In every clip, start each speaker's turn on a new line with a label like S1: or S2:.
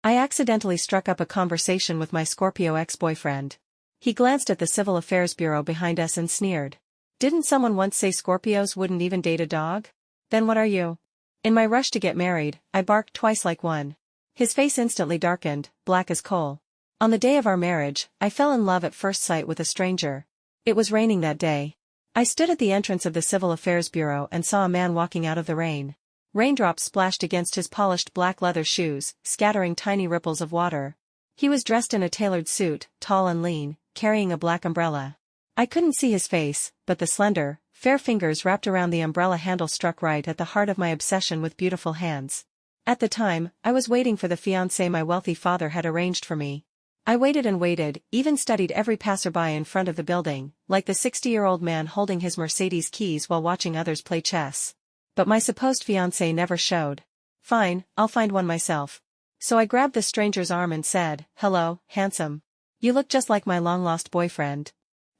S1: I accidentally struck up a conversation with my Scorpio ex-boyfriend. He glanced at the Civil Affairs Bureau behind us and sneered. Didn't someone once say Scorpios wouldn't even date a dog? Then what are you? In my rush to get married, I barked twice like one. His face instantly darkened, black as coal. On the day of our marriage, I fell in love at first sight with a stranger. It was raining that day. I stood at the entrance of the Civil Affairs Bureau and saw a man walking out of the rain. Raindrops splashed against his polished black leather shoes, scattering tiny ripples of water. He was dressed in a tailored suit, tall and lean, carrying a black umbrella. I couldn't see his face, but the slender, fair fingers wrapped around the umbrella handle struck right at the heart of my obsession with beautiful hands. At the time, I was waiting for the fiancé my wealthy father had arranged for me. I waited and waited, even studied every passerby in front of the building, like the 60-year-old man holding his Mercedes keys while watching others play chess. But my supposed fiancé never showed. Fine, I'll find one myself. So I grabbed the stranger's arm and said, "Hello, handsome. You look just like my long-lost boyfriend."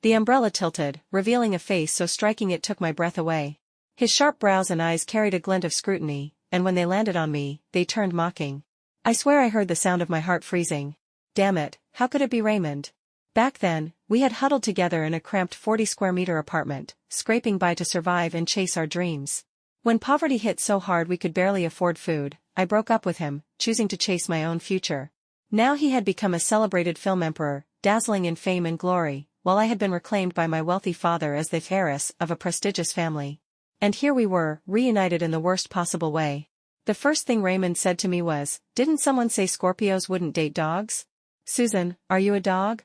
S1: The umbrella tilted, revealing a face so striking it took my breath away. His sharp brows and eyes carried a glint of scrutiny, and when they landed on me, they turned mocking. I swear I heard the sound of my heart freezing. Damn it, how could it be Raymond? Back then, we had huddled together in a cramped 40-square-meter apartment, scraping by to survive and chase our dreams. When poverty hit so hard we could barely afford food, I broke up with him, choosing to chase my own future. Now he had become a celebrated film emperor, dazzling in fame and glory, while I had been reclaimed by my wealthy father as the heiress of a prestigious family. And here we were, reunited in the worst possible way. The first thing Raymond said to me was, "Didn't someone say Scorpios wouldn't date dogs? Susan, are you a dog?"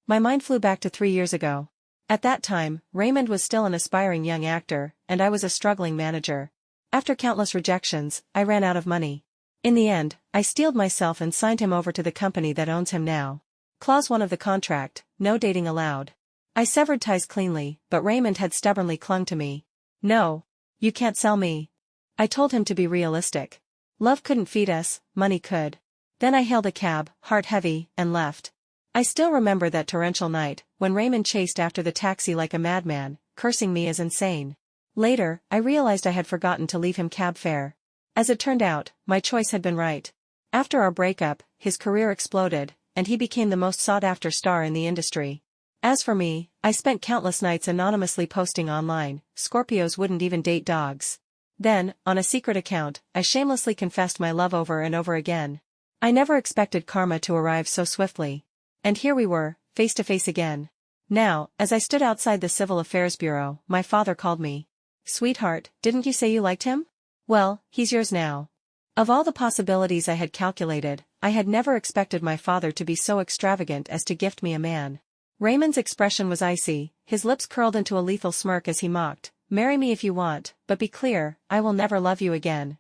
S1: My mind flew back to 3 years ago. At that time, Raymond was still an aspiring young actor, and I was a struggling manager. After countless rejections, I ran out of money. In the end, I steeled myself and signed him over to the company that owns him now. Clause 1 of the contract, no dating allowed. I severed ties cleanly, but Raymond had stubbornly clung to me. "No. You can't sell me." I told him to be realistic. Love couldn't feed us, money could. Then I hailed a cab, heart heavy, and left. I still remember that torrential night, when Raymond chased after the taxi like a madman, cursing me as insane. Later, I realized I had forgotten to leave him cab fare. As it turned out, my choice had been right. After our breakup, his career exploded, and he became the most sought-after star in the industry. As for me, I spent countless nights anonymously posting online, "Scorpios wouldn't even date dogs." Then, on a secret account, I shamelessly confessed my love over and over again. I never expected karma to arrive so swiftly. And here we were, face to face again. Now, as I stood outside the Civil Affairs Bureau, my father called me. "Sweetheart, didn't you say you liked him? Well, he's yours now." Of all the possibilities I had calculated, I had never expected my father to be so extravagant as to gift me a man. Raymond's expression was icy, his lips curled into a lethal smirk as he mocked, "Marry me if you want, but be clear, I will never love you again."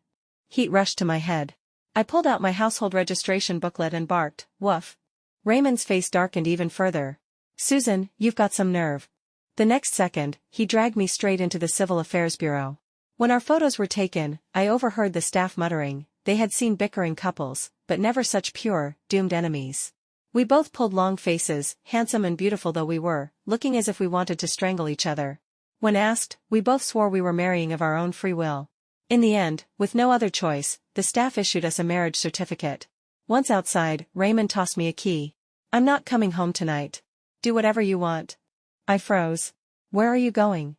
S1: Heat rushed to my head. I pulled out my household registration booklet and barked, "Woof." Raymond's face darkened even further. "Susan, you've got some nerve." The next second, he dragged me straight into the Civil Affairs Bureau. When our photos were taken, I overheard the staff muttering, they had seen bickering couples, but never such pure, doomed enemies. We both pulled long faces, handsome and beautiful though we were, looking as if we wanted to strangle each other. When asked, we both swore we were marrying of our own free will. In the end, with no other choice, the staff issued us a marriage certificate. Once outside, Raymond tossed me a key. "I'm not coming home tonight. Do whatever you want." I froze. "Where are you going?"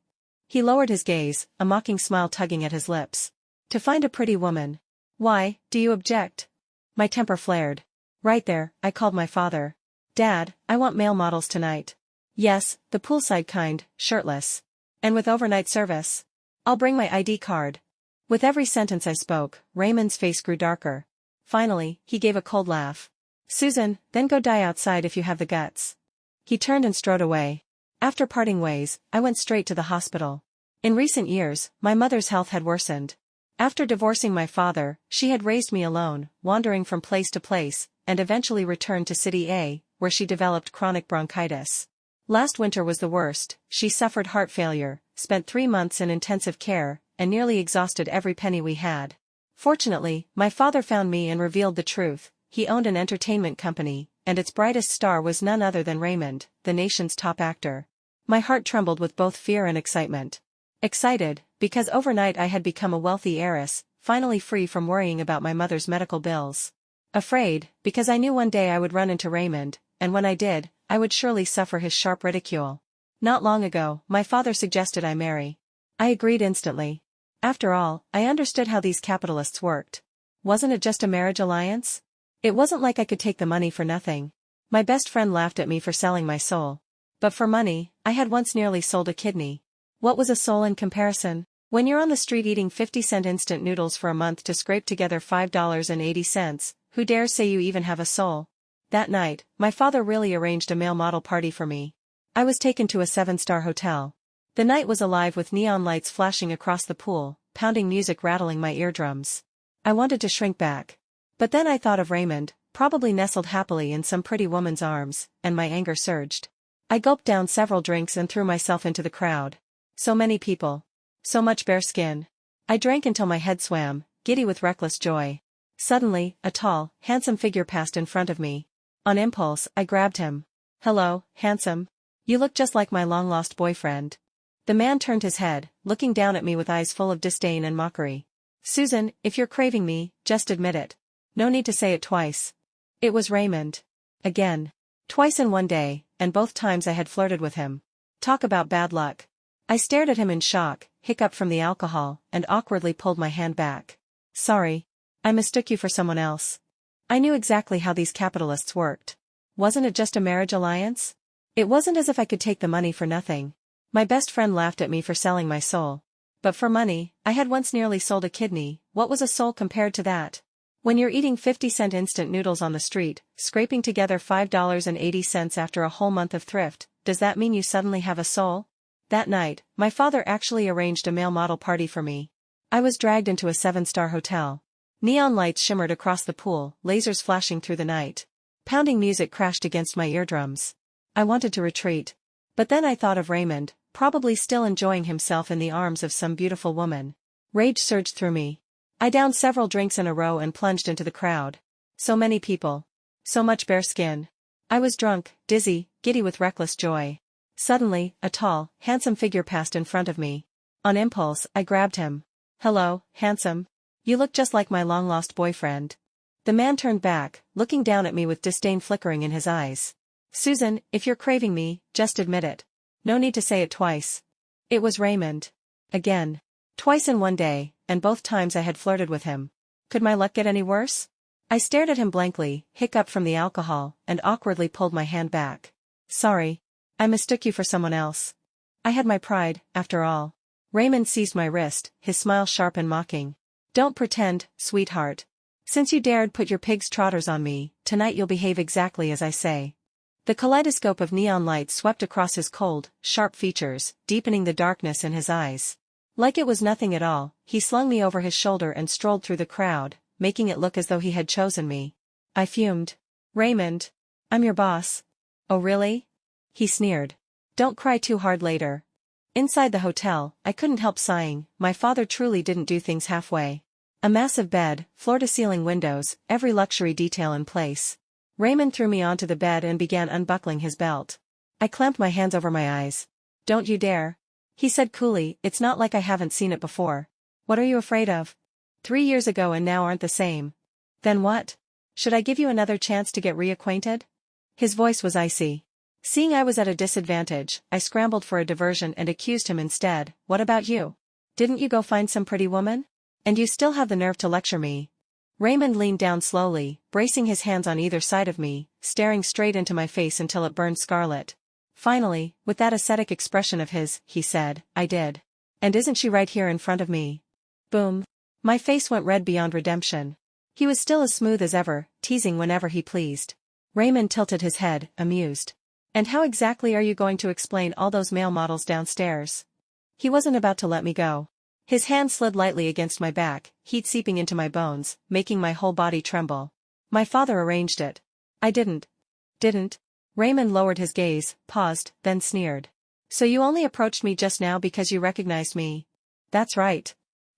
S1: He lowered his gaze, a mocking smile tugging at his lips. "To find a pretty woman." "Why, do you object?" My temper flared. Right there, I called my father. "Dad, I want male models tonight." "Yes, the poolside kind, shirtless. And with overnight service." "I'll bring my ID card." With every sentence I spoke, Raymond's face grew darker. Finally, he gave a cold laugh. "Susan, then go die outside if you have the guts." He turned and strode away. After parting ways, I went straight to the hospital. In recent years, my mother's health had worsened. After divorcing my father, she had raised me alone, wandering from place to place, and eventually returned to City A, where she developed chronic bronchitis. Last winter was the worst. She suffered heart failure, spent 3 months in intensive care, and nearly exhausted every penny we had. Fortunately, my father found me and revealed the truth. He owned an entertainment company, and its brightest star was none other than Raymond, the nation's top actor. My heart trembled with both fear and excitement. Excited, because overnight I had become a wealthy heiress, finally free from worrying about my mother's medical bills. Afraid, because I knew one day I would run into Raymond, and when I did, I would surely suffer his sharp ridicule. Not long ago, my father suggested I marry. I agreed instantly. After all, I understood how these capitalists worked. Wasn't it just a marriage alliance? It wasn't like I could take the money for nothing. My best friend laughed at me for selling my soul. But for money, I had once nearly sold a kidney. What was a soul in comparison? When you're on the street eating 50-cent instant noodles for a month to scrape together $5.80, who dares say you even have a soul? That night, my father really arranged a male model party for me. I was taken to a 7-star hotel. The night was alive with neon lights flashing across the pool, pounding music rattling my eardrums. I wanted to shrink back. But then I thought of Raymond, probably nestled happily in some pretty woman's arms, and my anger surged. I gulped down several drinks and threw myself into the crowd. So many people. So much bare skin. I drank until my head swam, giddy with reckless joy. Suddenly, a tall, handsome figure passed in front of me. On impulse, I grabbed him. "Hello, handsome. You look just like my long-lost boyfriend." The man turned his head, looking down at me with eyes full of disdain and mockery. "Susan, if you're craving me, just admit it. No need to say it twice." It was Raymond. Again. Twice in one day, and both times I had flirted with him. Talk about bad luck. I stared at him in shock, hiccuped from the alcohol, and awkwardly pulled my hand back. "Sorry. I mistook you for someone else." I knew exactly how these capitalists worked. Wasn't it just a marriage alliance? It wasn't as if I could take the money for nothing. My best friend laughed at me for selling my soul. But for money, I had once nearly sold a kidney. What was a soul compared to that? When you're eating 50-cent instant noodles on the street, scraping together $5.80 after a whole month of thrift, does that mean you suddenly have a soul? That night, my father actually arranged a male model party for me. I was dragged into a 7-star hotel. Neon lights shimmered across the pool, lasers flashing through the night. Pounding music crashed against my eardrums. I wanted to retreat. But then I thought of Raymond, probably still enjoying himself in the arms of some beautiful woman. Rage surged through me. I downed several drinks in a row and plunged into the crowd. So many people. So much bare skin. I was drunk, dizzy, giddy with reckless joy. Suddenly, a tall, handsome figure passed in front of me. On impulse, I grabbed him. "Hello, handsome. You look just like my long-lost boyfriend." The man turned back, looking down at me with disdain flickering in his eyes. "Susan, if you're craving me, just admit it. No need to say it twice." It was Raymond. Again. Twice in one day, and both times I had flirted with him. Could my luck get any worse? I stared at him blankly, hiccuped from the alcohol, and awkwardly pulled my hand back. "Sorry. I mistook you for someone else. I had my pride, after all." Raymond seized my wrist, his smile sharp and mocking. "Don't pretend, sweetheart. Since you dared put your pig's trotters on me, tonight you'll behave exactly as I say." The kaleidoscope of neon lights swept across his cold, sharp features, deepening the darkness in his eyes. Like it was nothing at all, he slung me over his shoulder and strolled through the crowd, making it look as though he had chosen me. I fumed. "Raymond. I'm your boss." "Oh really?" He sneered. "Don't cry too hard later." Inside the hotel, I couldn't help sighing. My father truly didn't do things halfway. A massive bed, floor-to-ceiling windows, every luxury detail in place. Raymond threw me onto the bed and began unbuckling his belt. I clamped my hands over my eyes. "Don't you dare," he said coolly. "It's not like I haven't seen it before." "What are you afraid of? 3 years ago and now aren't the same." "Then what? Should I give you another chance to get reacquainted?" His voice was icy. Seeing I was at a disadvantage, I scrambled for a diversion and accused him instead. "What about you? Didn't you go find some pretty woman? And you still have the nerve to lecture me?" Raymond leaned down slowly, bracing his hands on either side of me, staring straight into my face until it burned scarlet. Finally, with that ascetic expression of his, he said, "I did. And isn't she right here in front of me?" Boom. My face went red beyond redemption. He was still as smooth as ever, teasing whenever he pleased. Raymond tilted his head, amused. "And how exactly are you going to explain all those male models downstairs?" He wasn't about to let me go. His hand slid lightly against my back, heat seeping into my bones, making my whole body tremble. "My father arranged it." "I didn't." "Didn't?" Raymond lowered his gaze, paused, then sneered. "So you only approached me just now because you recognized me?" "That's right."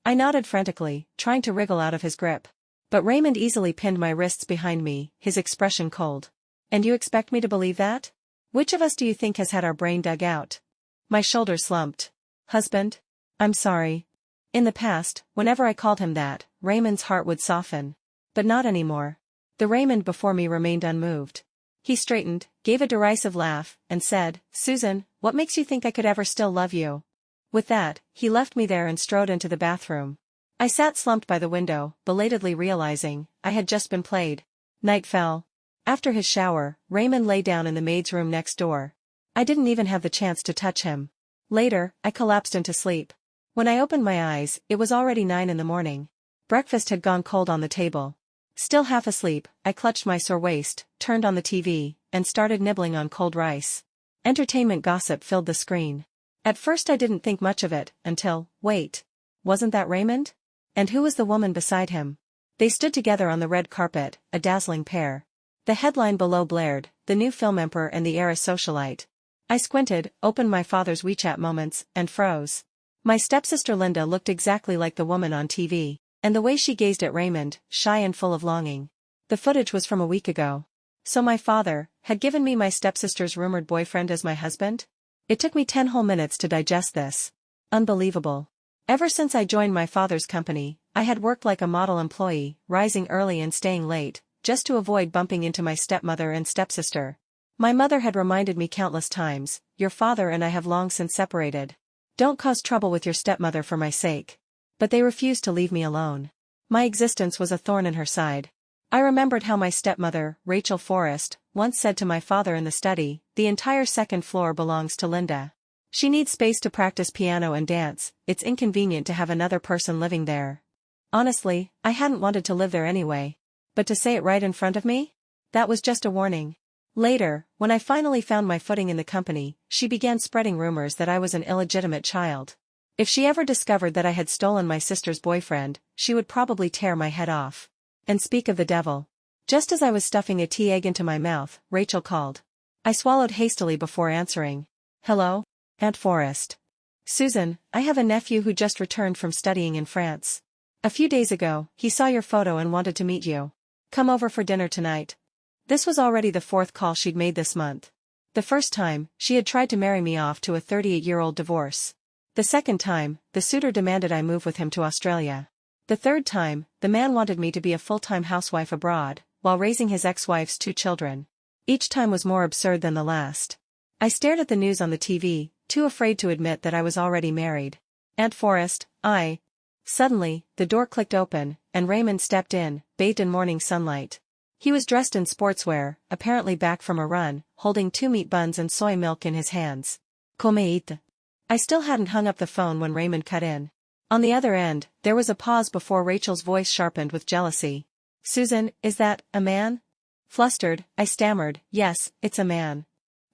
S1: I nodded frantically, trying to wriggle out of his grip. But Raymond easily pinned my wrists behind me, his expression cold. "And you expect me to believe that? Which of us do you think has had our brain dug out?" My shoulders slumped. "Husband? I'm sorry." In the past, whenever I called him that, Raymond's heart would soften. But not anymore. The Raymond before me remained unmoved. He straightened, gave a derisive laugh, and said, "Susan, what makes you think I could ever still love you?" With that, he left me there and strode into the bathroom. I sat slumped by the window, belatedly realizing I had just been played. Night fell. After his shower, Raymond lay down in the maid's room next door. I didn't even have the chance to touch him. Later, I collapsed into sleep. When I opened my eyes, it was already 9 in the morning. Breakfast had gone cold on the table. Still half asleep, I clutched my sore waist, turned on the TV, and started nibbling on cold rice. Entertainment gossip filled the screen. At first I didn't think much of it, until, wait. Wasn't that Raymond? And who was the woman beside him? They stood together on the red carpet, a dazzling pair. The headline below blared, "The new film emperor and the heiress socialite." I squinted, opened my father's WeChat moments, and froze. My stepsister Linda looked exactly like the woman on TV, and the way she gazed at Raymond, shy and full of longing. The footage was from a week ago. So my father had given me my stepsister's rumored boyfriend as my husband? It took me 10 whole minutes to digest this. Unbelievable. Ever since I joined my father's company, I had worked like a model employee, rising early and staying late, just to avoid bumping into my stepmother and stepsister. My mother had reminded me countless times, "Your father and I have long since separated. Don't cause trouble with your stepmother for my sake." But they refused to leave me alone. My existence was a thorn in her side. I remembered how my stepmother, Rachel Forrest, once said to my father in the study, "The entire second floor belongs to Linda. She needs space to practice piano and dance, it's inconvenient to have another person living there." Honestly, I hadn't wanted to live there anyway. But to say it right in front of me? That was just a warning. Later, when I finally found my footing in the company, she began spreading rumors that I was an illegitimate child. If she ever discovered that I had stolen my sister's boyfriend, she would probably tear my head off. And speak of the devil. Just as I was stuffing a tea egg into my mouth, Rachel called. I swallowed hastily before answering. "Hello? Aunt Forrest." "Susan, I have a nephew who just returned from studying in France. A few days ago, he saw your photo and wanted to meet you. Come over for dinner tonight." This was already the 4th call she'd made this month. The first time, she had tried to marry me off to a 38-year-old divorce. The second time, the suitor demanded I move with him to Australia. The third time, the man wanted me to be a full-time housewife abroad, while raising his ex-wife's 2 children. Each time was more absurd than the last. I stared at the news on the TV, too afraid to admit that I was already married. "Aunt Forrest, I..." Suddenly, the door clicked open, and Raymond stepped in, bathed in morning sunlight. He was dressed in sportswear, apparently back from a run, holding 2 meat buns and soy milk in his hands. "Come eat." I still hadn't hung up the phone when Raymond cut in. On the other end, there was a pause before Rachel's voice sharpened with jealousy. "Susan, is that a man?" Flustered, I stammered, "Yes, it's a man.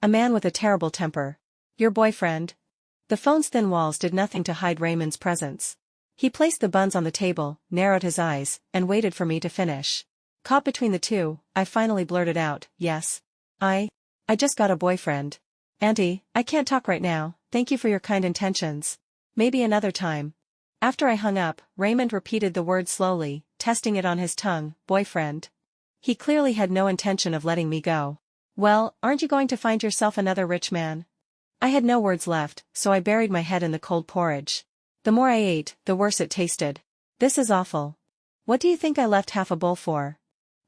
S1: A man with a terrible temper." "Your boyfriend?" The phone's thin walls did nothing to hide Raymond's presence. He placed the buns on the table, narrowed his eyes, and waited for me to finish. Caught between the two, I finally blurted out, "Yes. I just got a boyfriend. Auntie, I can't talk right now, thank you for your kind intentions. Maybe another time." After I hung up, Raymond repeated the word slowly, testing it on his tongue, "Boyfriend." He clearly had no intention of letting me go. "Well, aren't you going to find yourself another rich man?" I had no words left, so I buried my head in the cold porridge. The more I ate, the worse it tasted. "This is awful. What do you think I left half a bowl for?"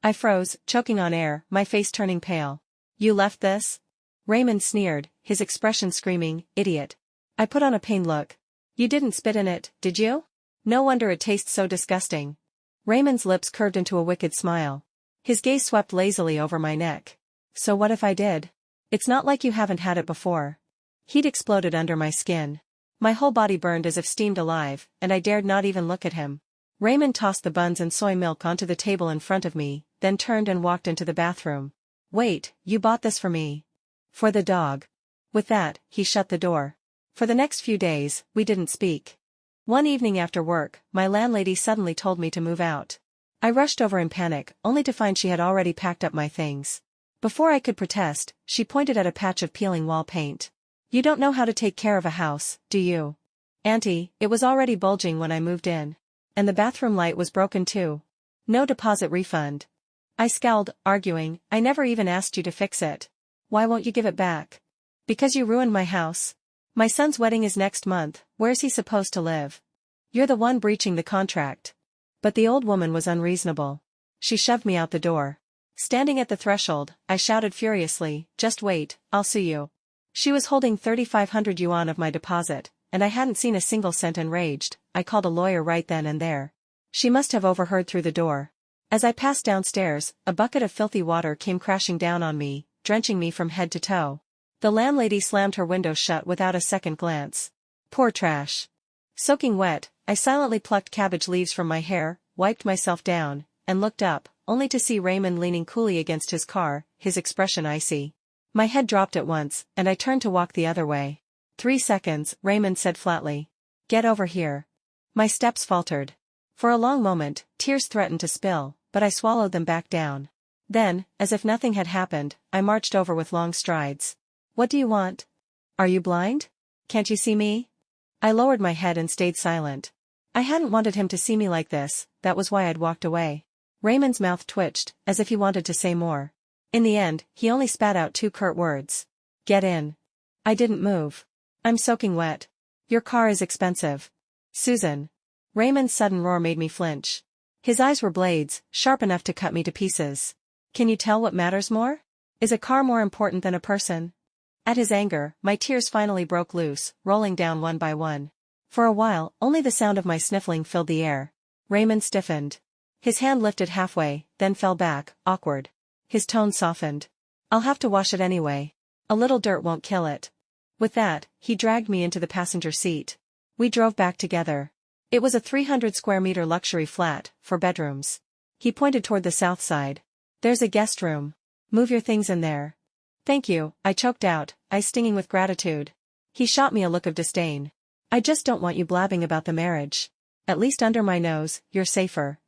S1: I froze, choking on air, my face turning pale. "You left this?" Raymond sneered, his expression screaming, "Idiot." I put on a pained look. "You didn't spit in it, did you? No wonder it tastes so disgusting." Raymond's lips curved into a wicked smile. His gaze swept lazily over my neck. "So what if I did? It's not like you haven't had it before." Heat exploded under my skin. My whole body burned as if steamed alive, and I dared not even look at him. Raymond tossed the buns and soy milk onto the table in front of me, then turned and walked into the bathroom. "Wait, you bought this for me." "For the dog." With that, he shut the door. For the next few days, we didn't speak. One evening after work, my landlady suddenly told me to move out. I rushed over in panic, only to find she had already packed up my things. Before I could protest, she pointed at a patch of peeling wall paint. "You don't know how to take care of a house, do you?" "Auntie, it was already bulging when I moved in. And the bathroom light was broken too. No deposit refund." I scowled, arguing, "I never even asked you to fix it. Why won't you give it back?" "Because you ruined my house. My son's wedding is next month, where's he supposed to live? You're the one breaching the contract." But the old woman was unreasonable. She shoved me out the door. Standing at the threshold, I shouted furiously, "Just wait, I'll sue you." She was holding 3,500 yuan of my deposit, and I hadn't seen a single cent. Enraged, I called a lawyer right then and there. She must have overheard through the door. As I passed downstairs, a bucket of filthy water came crashing down on me, drenching me from head to toe. The landlady slammed her window shut without a second glance. Poor trash. Soaking wet, I silently plucked cabbage leaves from my hair, wiped myself down, and looked up, only to see Raymond leaning coolly against his car, his expression icy. My head dropped at once, and I turned to walk the other way. 3 seconds, Raymond said flatly. "Get over here." My steps faltered. For a long moment, tears threatened to spill, but I swallowed them back down. Then, as if nothing had happened, I marched over with long strides. "What do you want? Are you blind? Can't you see me?" I lowered my head and stayed silent. I hadn't wanted him to see me like this, that was why I'd walked away. Raymond's mouth twitched, as if he wanted to say more. In the end, he only spat out 2 curt words. "Get in." I didn't move. "I'm soaking wet. Your car is expensive." "Susan." Raymond's sudden roar made me flinch. His eyes were blades, sharp enough to cut me to pieces. "Can you tell what matters more? Is a car more important than a person?" At his anger, my tears finally broke loose, rolling down one by one. For a while, only the sound of my sniffling filled the air. Raymond stiffened. His hand lifted halfway, then fell back, awkward. His tone softened. "I'll have to wash it anyway. A little dirt won't kill it." With that, he dragged me into the passenger seat. We drove back together. It was a 300 square meter luxury flat, 4 bedrooms. He pointed toward the south side. "There's a guest room. Move your things in there." "Thank you," I choked out, eyes stinging with gratitude. He shot me a look of disdain. "I just don't want you blabbing about the marriage. At least under my nose, you're safer."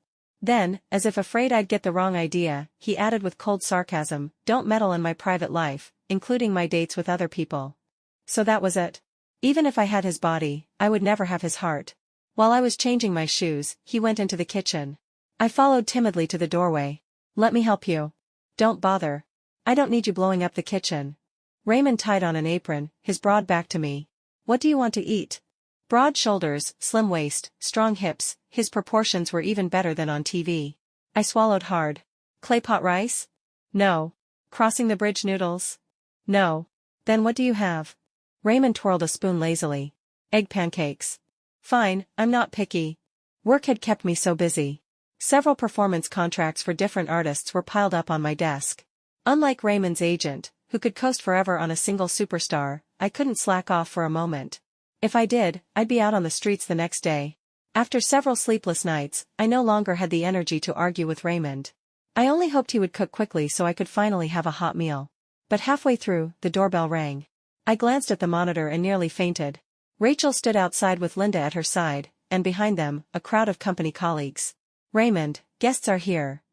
S1: Then, as if afraid I'd get the wrong idea, he added with cold sarcasm, "Don't meddle in my private life, including my dates with other people." So that was it. Even if I had his body, I would never have his heart. While I was changing my shoes, he went into the kitchen. I followed timidly to the doorway. "Let me help you." "Don't bother. I don't need you blowing up the kitchen." Raymond tied on an apron, his broad back to me. "What do you want to eat?" Broad shoulders, slim waist, strong hips, his proportions were even better than on TV. I swallowed hard. "Clay pot rice?" "No." "Crossing the bridge noodles?" "No." "Then what do you have?" Raymond twirled a spoon lazily. "Egg pancakes." "Fine, I'm not picky." Work had kept me so busy. Several performance contracts for different artists were piled up on my desk. Unlike Raymond's agent, who could coast forever on a single superstar, I couldn't slack off for a moment. If I did, I'd be out on the streets the next day. After several sleepless nights, I no longer had the energy to argue with Raymond. I only hoped he would cook quickly so I could finally have a hot meal. But halfway through, the doorbell rang. I glanced at the monitor and nearly fainted. Rachel stood outside with Linda at her side, and behind them, a crowd of company colleagues. "Raymond, guests are here."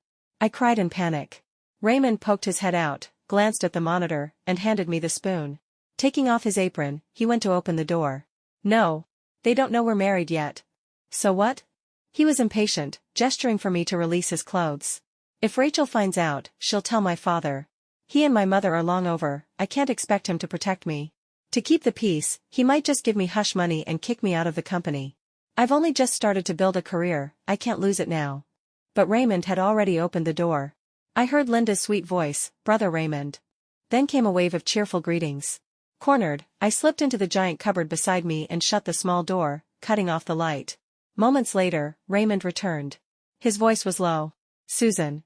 S1: I cried in panic. Raymond poked his head out, glanced at the monitor, and handed me the spoon. Taking off his apron, he went to open the door. "No. They don't know we're married yet." "So what?" He was impatient, gesturing for me to release his clothes. "If Rachel finds out, she'll tell my father. He and my mother are long over, I can't expect him to protect me. To keep the peace, he might just give me hush money and kick me out of the company. I've only just started to build a career, I can't lose it now." But Raymond had already opened the door. I heard Linda's sweet voice, "Brother Raymond." Then came a wave of cheerful greetings. Cornered, I slipped into the giant cupboard beside me and shut the small door, cutting off the light. Moments later, Raymond returned. His voice was low. "Susan."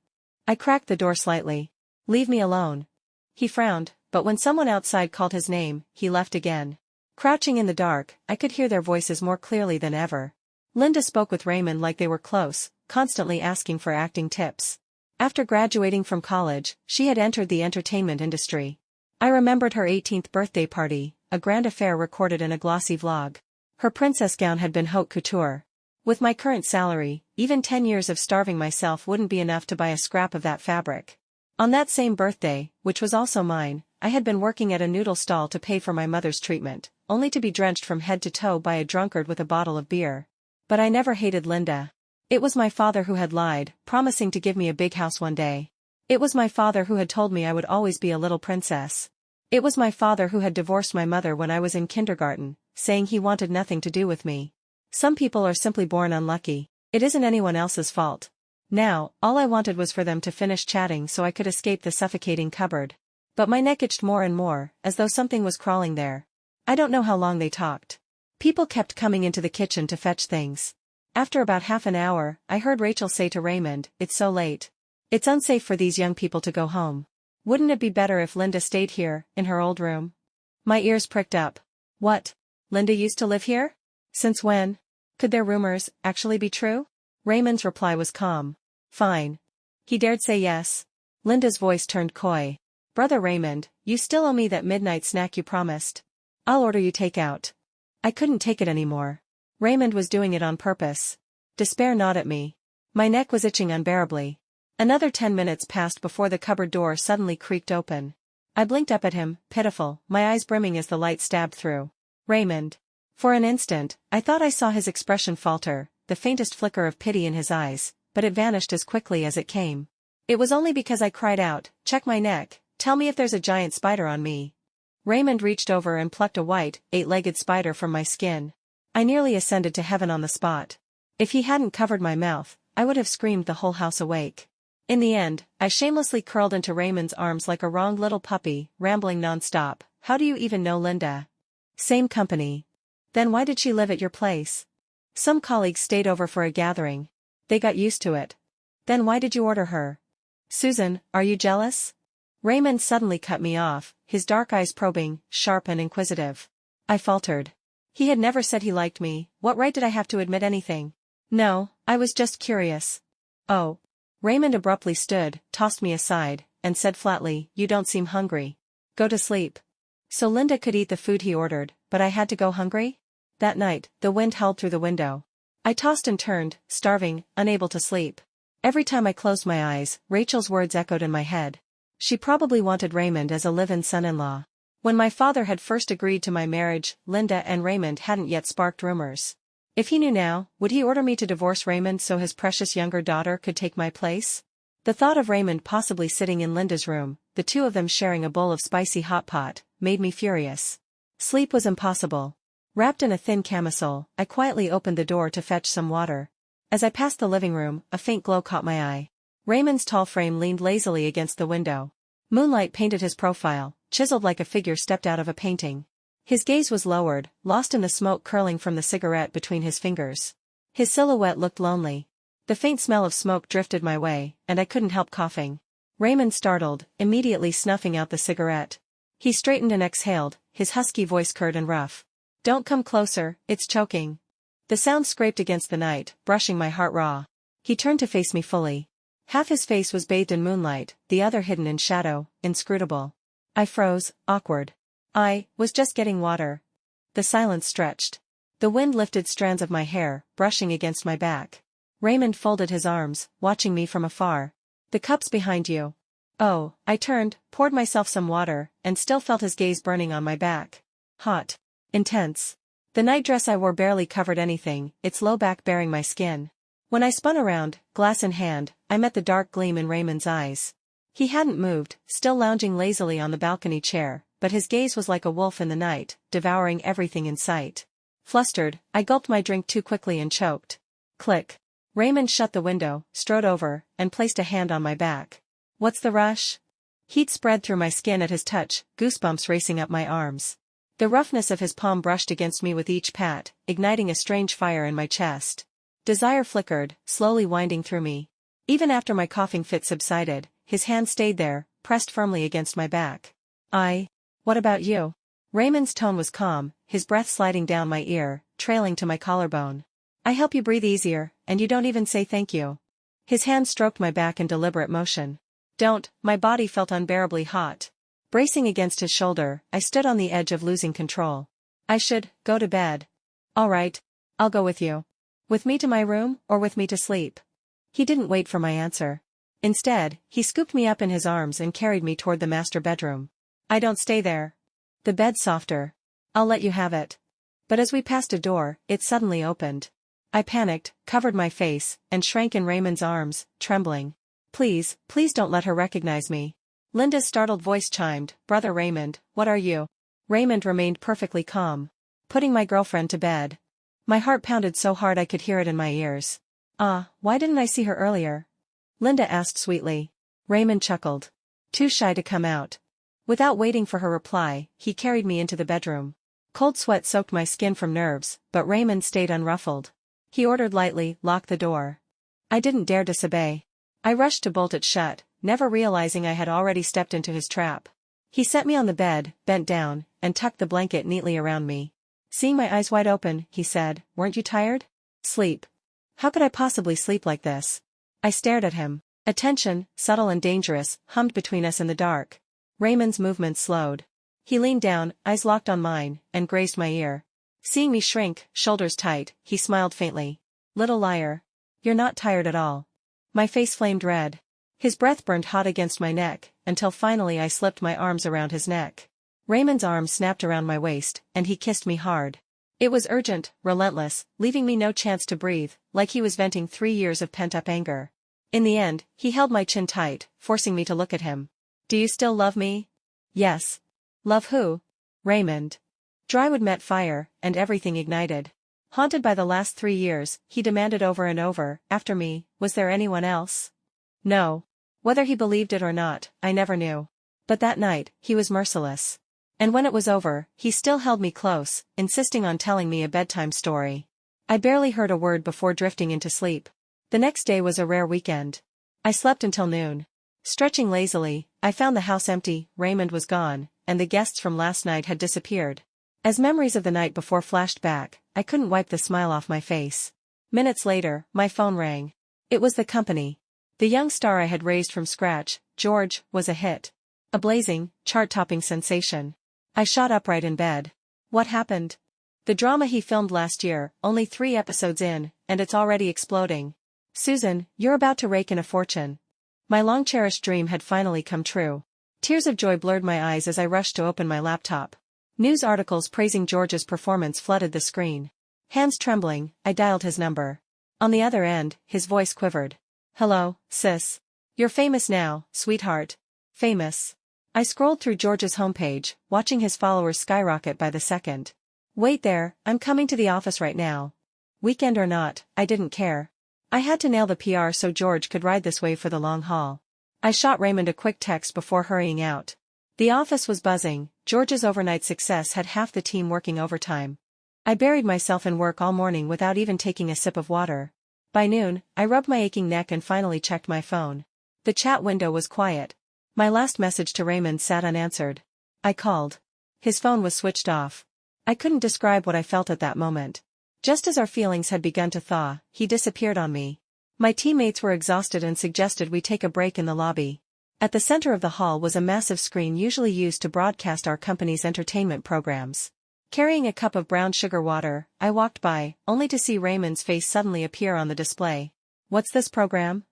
S1: I cracked the door slightly. "Leave me alone." He frowned, but when someone outside called his name, he left again. Crouching in the dark, I could hear their voices more clearly than ever. Linda spoke with Raymond like they were close, constantly asking for acting tips. After graduating from college, she had entered the entertainment industry. I remembered her 18th birthday party, a grand affair recorded in a glossy vlog. Her princess gown had been haute couture. With my current salary, even 10 years of starving myself wouldn't be enough to buy a scrap of that fabric. On that same birthday, which was also mine, I had been working at a noodle stall to pay for my mother's treatment, only to be drenched from head to toe by a drunkard with a bottle of beer. But I never hated Linda. It was my father who had lied, promising to give me a big house one day. It was my father who had told me I would always be a little princess. It was my father who had divorced my mother when I was in kindergarten, saying he wanted nothing to do with me. Some people are simply born unlucky. It isn't anyone else's fault. Now, all I wanted was for them to finish chatting so I could escape the suffocating cupboard. But my neck itched more and more, as though something was crawling there. I don't know how long they talked. People kept coming into the kitchen to fetch things. After about half an hour, I heard Rachel say to Raymond, "It's so late. It's unsafe for these young people to go home. Wouldn't it be better if Linda stayed here, in her old room?" My ears pricked up. What? Linda used to live here? Since when? Could their rumors actually be true? Raymond's reply was calm. Fine. He dared say yes. Linda's voice turned coy. Brother Raymond, you still owe me that midnight snack you promised. I'll order you takeout. I couldn't take it anymore. Raymond was doing it on purpose. Despair gnawed at me. My neck was itching unbearably. Another 10 minutes passed before the cupboard door suddenly creaked open. I blinked up at him, pitiful, my eyes brimming as the light stabbed through. Raymond. For an instant, I thought I saw his expression falter, the faintest flicker of pity in his eyes, but it vanished as quickly as it came. It was only because I cried out, "Check my neck, tell me if there's a giant spider on me." Raymond reached over and plucked a white, 8-legged spider from my skin. I nearly ascended to heaven on the spot. If he hadn't covered my mouth, I would have screamed the whole house awake. In the end, I shamelessly curled into Raymond's arms like a wronged little puppy, rambling non-stop. How do you even know Linda? Same company. Then why did she live at your place? Some colleagues stayed over for a gathering. They got used to it. Then why did you order her? Susan, are you jealous? Raymond suddenly cut me off, his dark eyes probing, sharp and inquisitive. I faltered. He had never said he liked me, what right did I have to admit anything? No, I was just curious. Oh. Raymond abruptly stood, tossed me aside, and said flatly, "You don't seem hungry. Go to sleep." So Linda could eat the food he ordered, but I had to go hungry? That night, the wind howled through the window. I tossed and turned, starving, unable to sleep. Every time I closed my eyes, Rachel's words echoed in my head. She probably wanted Raymond as a live-in son-in-law. When my father had first agreed to my marriage, Linda and Raymond hadn't yet sparked rumors. If he knew now, would he order me to divorce Raymond so his precious younger daughter could take my place? The thought of Raymond possibly sitting in Linda's room, the two of them sharing a bowl of spicy hot pot, made me furious. Sleep was impossible. Wrapped in a thin camisole, I quietly opened the door to fetch some water. As I passed the living room, a faint glow caught my eye. Raymond's tall frame leaned lazily against the window. Moonlight painted his profile, chiseled like a figure stepped out of a painting. His gaze was lowered, lost in the smoke curling from the cigarette between his fingers. His silhouette looked lonely. The faint smell of smoke drifted my way, and I couldn't help coughing. Raymond startled, immediately snuffing out the cigarette. He straightened and exhaled, his husky voice curt and rough. "Don't come closer, it's choking." The sound scraped against the night, brushing my heart raw. He turned to face me fully. Half his face was bathed in moonlight, the other hidden in shadow, inscrutable. I froze, awkward. I was just getting water. The silence stretched. The wind lifted strands of my hair, brushing against my back. Raymond folded his arms, watching me from afar. "The cup's behind you." Oh, I turned, poured myself some water, and still felt his gaze burning on my back. Hot. Intense. The nightdress I wore barely covered anything, its low back baring my skin. When I spun around, glass in hand, I met the dark gleam in Raymond's eyes. He hadn't moved, still lounging lazily on the balcony chair, but his gaze was like a wolf in the night, devouring everything in sight. Flustered, I gulped my drink too quickly and choked. Click. Raymond shut the window, strode over, and placed a hand on my back. "What's the rush?" Heat spread through my skin at his touch, goosebumps racing up my arms. The roughness of his palm brushed against me with each pat, igniting a strange fire in my chest. Desire flickered, slowly winding through me. Even after my coughing fit subsided, his hand stayed there, pressed firmly against my back. What about you?" Raymond's tone was calm, his breath sliding down my ear, trailing to my collarbone. "I help you breathe easier, and you don't even say thank you." His hand stroked my back in deliberate motion. "Don't," my body felt unbearably hot. Bracing against his shoulder, I stood on the edge of losing control. "I should go to bed." "All right. I'll go with you." "With me to my room, or with me to sleep?" He didn't wait for my answer. Instead, he scooped me up in his arms and carried me toward the master bedroom. "I don't stay there." "The bed's softer. I'll let you have it." But as we passed a door, it suddenly opened. I panicked, covered my face, and shrank in Raymond's arms, trembling. Please don't let her recognize me." Linda's startled voice chimed, "Brother Raymond, what are you?" Raymond remained perfectly calm. "Putting my girlfriend to bed." My heart pounded so hard I could hear it in my ears. Why didn't I see her earlier? Linda asked sweetly. Raymond chuckled. Too shy to come out. Without waiting for her reply, he carried me into the bedroom. Cold sweat soaked my skin from nerves, but Raymond stayed unruffled. He ordered lightly, "Lock the door." I didn't dare disobey. I rushed to bolt it shut, never realizing I had already stepped into his trap. He set me on the bed, bent down, and tucked the blanket neatly around me. Seeing my eyes wide open, he said, "Weren't you tired?" "Sleep. How could I possibly sleep like this?" I stared at him. A tension, subtle and dangerous, hummed between us in the dark. Raymond's movements slowed. He leaned down, eyes locked on mine, and grazed my ear. Seeing me shrink, shoulders tight, he smiled faintly. "Little liar. You're not tired at all." My face flamed red. His breath burned hot against my neck, until finally I slipped my arms around his neck. Raymond's arm snapped around my waist, and he kissed me hard. It was urgent, relentless, leaving me no chance to breathe, like he was venting 3 years of pent-up anger. In the end, he held my chin tight, forcing me to look at him. "Do you still love me?" "Yes." "Love who?" "Raymond." Drywood met fire, and everything ignited. Haunted by the last 3 years, he demanded over and over, after me, was there anyone else? No. Whether he believed it or not, I never knew. But that night, he was merciless. And when it was over, he still held me close, insisting on telling me a bedtime story. I barely heard a word before drifting into sleep. The next day was a rare weekend. I slept until noon. Stretching lazily, I found the house empty, Raymond was gone, and the guests from last night had disappeared. As memories of the night before flashed back, I couldn't wipe the smile off my face. Minutes later, my phone rang. It was the company. The young star I had raised from scratch, George, was a hit. A blazing, chart-topping sensation. I shot upright in bed. What happened? The drama he filmed last year, only 3 episodes in, and it's already exploding. Susan, you're about to rake in a fortune. My long-cherished dream had finally come true. Tears of joy blurred my eyes as I rushed to open my laptop. News articles praising George's performance flooded the screen. Hands trembling, I dialed his number. On the other end, his voice quivered. "Hello, sis. You're famous now, sweetheart." Famous. I scrolled through George's homepage, watching his followers skyrocket by the second. "Wait there, I'm coming to the office right now." Weekend or not, I didn't care. I had to nail the PR so George could ride this wave for the long haul. I shot Raymond a quick text before hurrying out. The office was buzzing. George's overnight success had half the team working overtime. I buried myself in work all morning without even taking a sip of water. By noon, I rubbed my aching neck and finally checked my phone. The chat window was quiet. My last message to Raymond sat unanswered. I called. His phone was switched off. I couldn't describe what I felt at that moment. Just as our feelings had begun to thaw, he disappeared on me. My teammates were exhausted and suggested we take a break in the lobby. At the center of the hall was a massive screen usually used to broadcast our company's entertainment programs. Carrying a cup of brown sugar water, I walked by, only to see Raymond's face suddenly appear on the display. "What's this program?"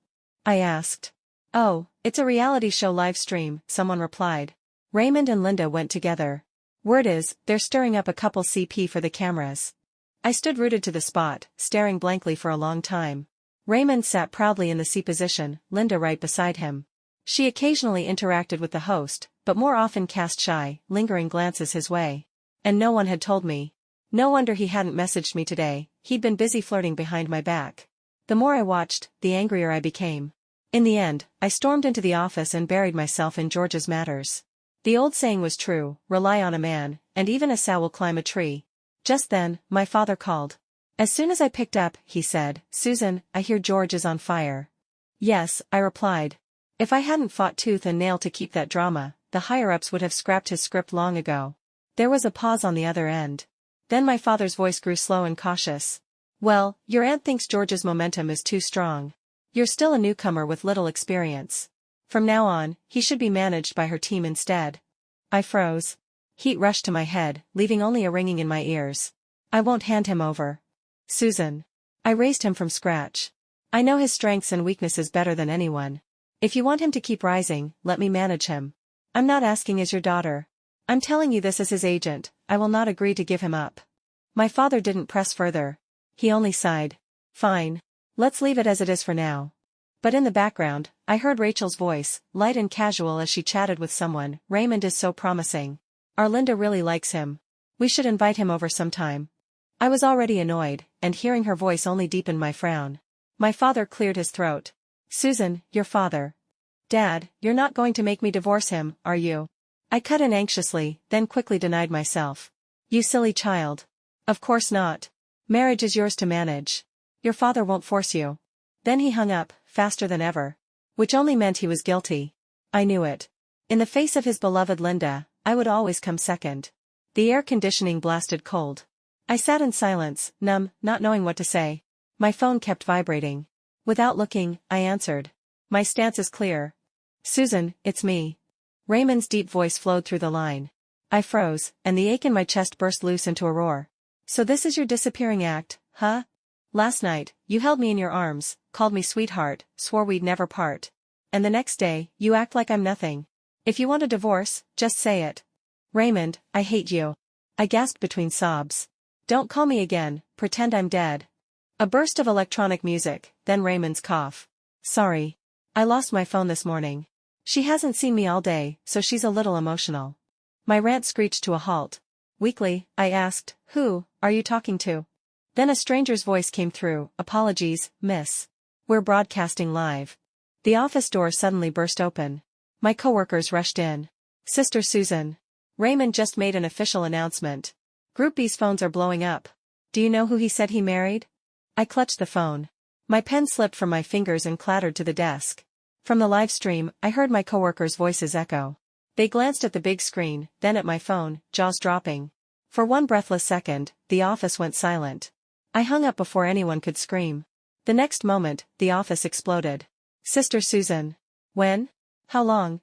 S1: I asked. "Oh, it's a reality show live stream," someone replied. Raymond and Linda went together. Word is, they're stirring up a couple CP for the cameras. I stood rooted to the spot, staring blankly for a long time. Raymond sat proudly in the C position, Linda right beside him. She occasionally interacted with the host, but more often cast shy, lingering glances his way. And no one had told me. No wonder he hadn't messaged me today, he'd been busy flirting behind my back. The more I watched, the angrier I became. In the end, I stormed into the office and buried myself in George's matters. The old saying was true, rely on a man, and even a sow will climb a tree. Just then, my father called. As soon as I picked up, he said, "Susan, I hear George is on fire." "Yes," I replied. If I hadn't fought tooth and nail to keep that drama, the higher-ups would have scrapped his script long ago. There was a pause on the other end. Then my father's voice grew slow and cautious. "Well, your aunt thinks George's momentum is too strong. You're still a newcomer with little experience. From now on, he should be managed by her team instead." I froze. Heat rushed to my head, leaving only a ringing in my ears. "I won't hand him over. Susan. I raised him from scratch. I know his strengths and weaknesses better than anyone. If you want him to keep rising, let me manage him. I'm not asking as your daughter. I'm telling you this as his agent, I will not agree to give him up." My father didn't press further. He only sighed. "Fine. Let's leave it as it is for now." But in the background, I heard Rachel's voice, light and casual as she chatted with someone. "Raymond is so promising. Our Linda really likes him. We should invite him over sometime." I was already annoyed, and hearing her voice only deepened my frown. My father cleared his throat. Susan, your father. Dad, you're not going to make me divorce him, are you? I cut in anxiously, then quickly denied myself. You silly child. Of course not. Marriage is yours to manage. Your father won't force you. Then he hung up, faster than ever. Which only meant he was guilty. I knew it. In the face of his beloved Linda, I would always come second. The air conditioning blasted cold. I sat in silence, numb, not knowing what to say. My phone kept vibrating. Without looking, I answered. My stance is clear. Susan, it's me. Raymond's deep voice flowed through the line. I froze, and the ache in my chest burst loose into a roar. So this is your disappearing act, huh? Last night, you held me in your arms, called me sweetheart, swore we'd never part. And the next day, you act like I'm nothing. If you want a divorce, just say it. Raymond, I hate you. I gasped between sobs. Don't call me again, pretend I'm dead. A burst of electronic music, then Raymond's cough. Sorry. I lost my phone this morning. She hasn't seen me all day, so she's a little emotional. My rant screeched to a halt. Weakly, I asked, who are you talking to? Then a stranger's voice came through, apologies, miss. We're broadcasting live. The office door suddenly burst open. My coworkers rushed in. Sister Susan. Raymond just made an official announcement. Group B's phones are blowing up. Do you know who he said he married? I clutched the phone. My pen slipped from my fingers and clattered to the desk. From the live stream, I heard my coworkers' voices echo. They glanced at the big screen, then at my phone, jaws dropping. For one breathless second, the office went silent. I hung up before anyone could scream. The next moment, the office exploded. Sister Susan. When? How long?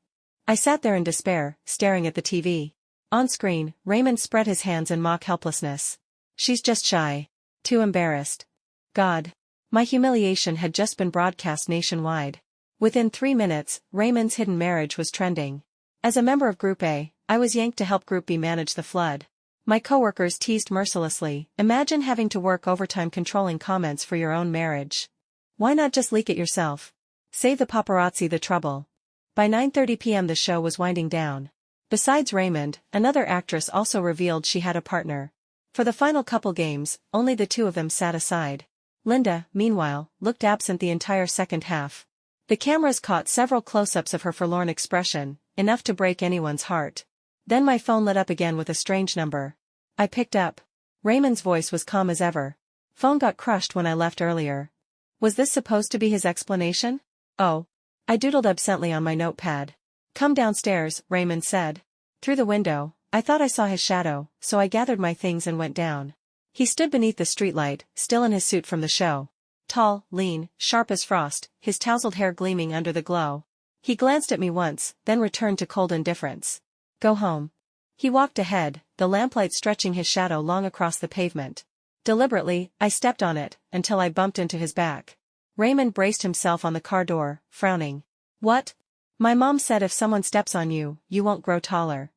S1: I sat there in despair, staring at the TV. On screen, Raymond spread his hands in mock helplessness. She's just shy. Too embarrassed. God. My humiliation had just been broadcast nationwide. Within 3 minutes, Raymond's hidden marriage was trending. As a member of Group A, I was yanked to help Group B manage the flood. My coworkers teased mercilessly, imagine having to work overtime controlling comments for your own marriage. Why not just leak it yourself? Save the paparazzi the trouble. By 9:30 p.m. the show was winding down. Besides Raymond, another actress also revealed she had a partner. For the final couple games, only the two of them sat aside. Linda, meanwhile, looked absent the entire second half. The cameras caught several close-ups of her forlorn expression, enough to break anyone's heart. Then my phone lit up again with a strange number. I picked up. Raymond's voice was calm as ever. Phone got crushed when I left earlier. Was this supposed to be his explanation? Oh. I doodled absently on my notepad. Come downstairs, Raymond said. Through the window, I thought I saw his shadow, so I gathered my things and went down. He stood beneath the streetlight, still in his suit from the show. Tall, lean, sharp as frost, his tousled hair gleaming under the glow. He glanced at me once, then returned to cold indifference. Go home. He walked ahead, the lamplight stretching his shadow long across the pavement. Deliberately, I stepped on it, until I bumped into his back. Raymond braced himself on the car door, frowning. What? My mom said if someone steps on you, you won't grow taller.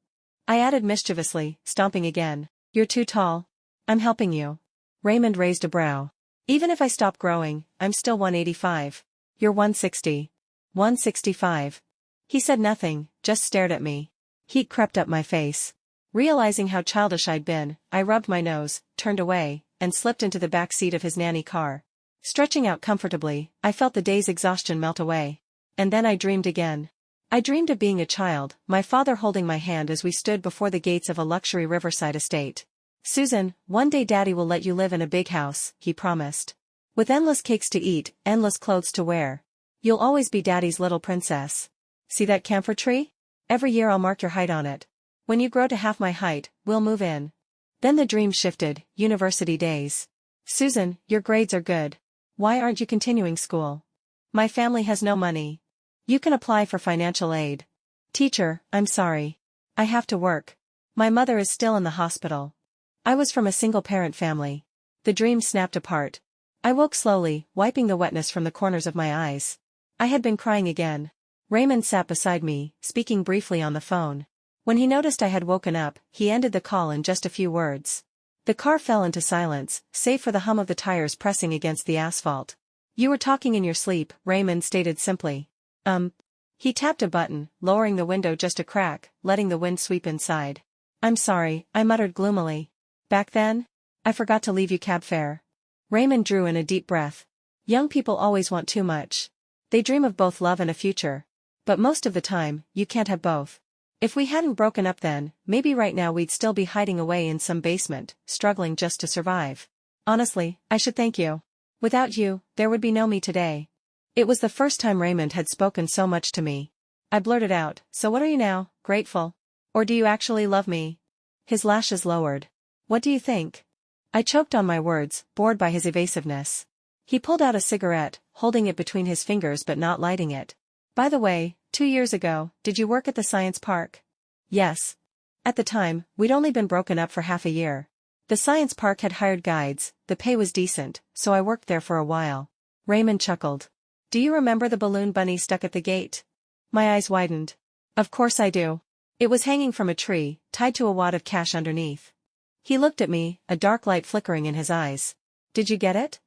S1: I added mischievously, stomping again. You're too tall. I'm helping you. Raymond raised a brow. Even if I stop growing, I'm still 185. You're 160. 165. He said nothing, just stared at me. Heat crept up my face. Realizing how childish I'd been, I rubbed my nose, turned away, and slipped into the back seat of his nanny car. Stretching out comfortably, I felt the day's exhaustion melt away. And then I dreamed again. I dreamed of being a child, my father holding my hand as we stood before the gates of a luxury riverside estate. Susan, one day Daddy will let you live in a big house, he promised. With endless cakes to eat, endless clothes to wear. You'll always be Daddy's little princess. See that camphor tree? Every year I'll mark your height on it. When you grow to half my height, we'll move in. Then the dream shifted, university days. Susan, your grades are good. Why aren't you continuing school? My family has no money. You can apply for financial aid. Teacher, I'm sorry. I have to work. My mother is still in the hospital. I was from a single-parent family. The dream snapped apart. I woke slowly, wiping the wetness from the corners of my eyes. I had been crying again. Raymond sat beside me, speaking briefly on the phone. When he noticed I had woken up, he ended the call in just a few words. The car fell into silence, save for the hum of the tires pressing against the asphalt. You were talking in your sleep, Raymond stated simply. He tapped a button, lowering the window just a crack, letting the wind sweep inside. I'm sorry, I muttered gloomily. Back then? I forgot to leave you cab fare. Raymond drew in a deep breath. Young people always want too much. They dream of both love and a future. But most of the time, you can't have both. If we hadn't broken up then, maybe right now we'd still be hiding away in some basement, struggling just to survive. Honestly, I should thank you. Without you, there would be no me today. It was the first time Raymond had spoken so much to me. I blurted out, so what are you now, grateful? Or do you actually love me? His lashes lowered. What do you think? I choked on my words, bored by his evasiveness. He pulled out a cigarette, holding it between his fingers but not lighting it. By the way, 2 years ago, did you work at the science park? Yes. At the time, we'd only been broken up for half a year. The science park had hired guides, the pay was decent, so I worked there for a while. Raymond chuckled. Do you remember the balloon bunny stuck at the gate? My eyes widened. Of course I do. It was hanging from a tree, tied to a wad of cash underneath. He looked at me, a dark light flickering in his eyes. Did you get it?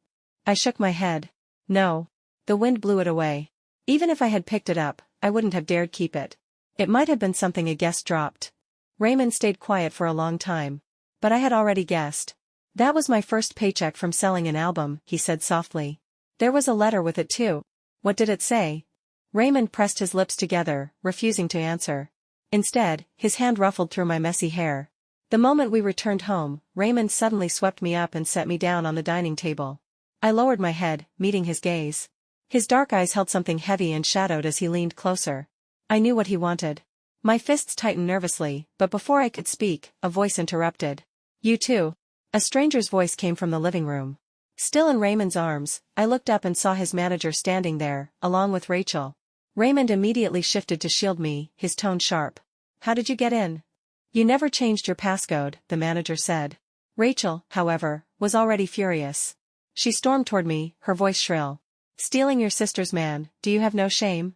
S1: I shook my head. No. The wind blew it away. Even if I had picked it up, I wouldn't have dared keep it. It might have been something a guest dropped. Raymond stayed quiet for a long time. But I had already guessed. That was my first paycheck from selling an album, he said softly. There was a letter with it too. What did it say? Raymond pressed his lips together, refusing to answer. Instead, his hand ruffled through my messy hair. The moment we returned home, Raymond suddenly swept me up and set me down on the dining table. I lowered my head, meeting his gaze. His dark eyes held something heavy and shadowed as he leaned closer. I knew what he wanted. My fists tightened nervously, but before I could speak, a voice interrupted. You too. A stranger's voice came from the living room. Still in Raymond's arms, I looked up and saw his manager standing there, along with Rachel. Raymond immediately shifted to shield me, his tone sharp. How did you get in? You never changed your passcode, the manager said. Rachel, however, was already furious. She stormed toward me, her voice shrill. Stealing your sister's man, do you have no shame?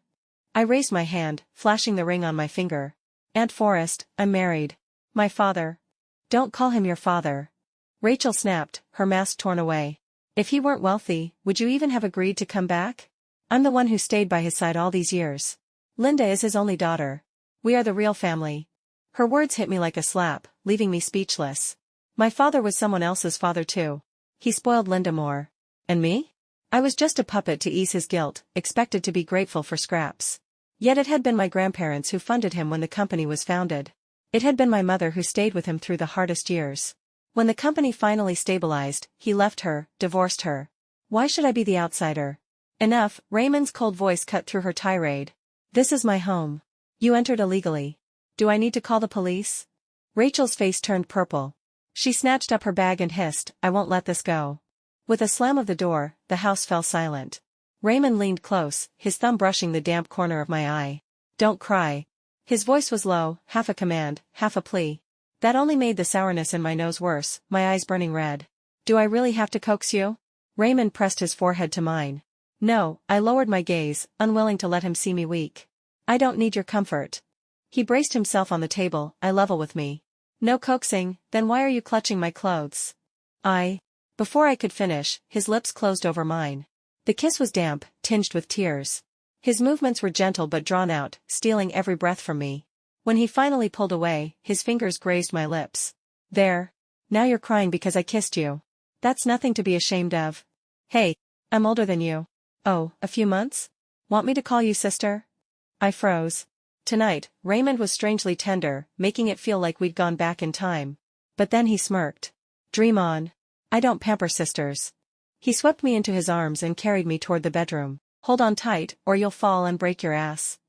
S1: I raised my hand, flashing the ring on my finger. Aunt Forrest, I'm married. My father. Don't call him your father. Rachel snapped, her mask torn away. If he weren't wealthy, would you even have agreed to come back? I'm the one who stayed by his side all these years. Linda is his only daughter. We are the real family. Her words hit me like a slap, leaving me speechless. My father was someone else's father too. He spoiled Linda more. And me? I was just a puppet to ease his guilt, expected to be grateful for scraps. Yet it had been my grandparents who funded him when the company was founded. It had been my mother who stayed with him through the hardest years. When the company finally stabilized, he left her, divorced her. Why should I be the outsider? Enough, Raymond's cold voice cut through her tirade. This is my home. You entered illegally. Do I need to call the police? Rachel's face turned purple. She snatched up her bag and hissed, I won't let this go. With a slam of the door, the house fell silent. Raymond leaned close, his thumb brushing the damp corner of my eye. Don't cry. His voice was low, half a command, half a plea. That only made the sourness in my nose worse, my eyes burning red. Do I really have to coax you? Raymond pressed his forehead to mine. No, I lowered my gaze, unwilling to let him see me weak. I don't need your comfort. He braced himself on the table, eye level with me. No coaxing, then why are you clutching my clothes? Before I could finish, his lips closed over mine. The kiss was damp, tinged with tears. His movements were gentle but drawn out, stealing every breath from me. When he finally pulled away, his fingers grazed my lips. There. Now you're crying because I kissed you. That's nothing to be ashamed of. Hey, I'm older than you. Oh, a few months? Want me to call you sister? I froze. Tonight, Raymond was strangely tender, making it feel like we'd gone back in time. But then he smirked. Dream on. I don't pamper sisters. He swept me into his arms and carried me toward the bedroom. Hold on tight, or you'll fall and break your ass.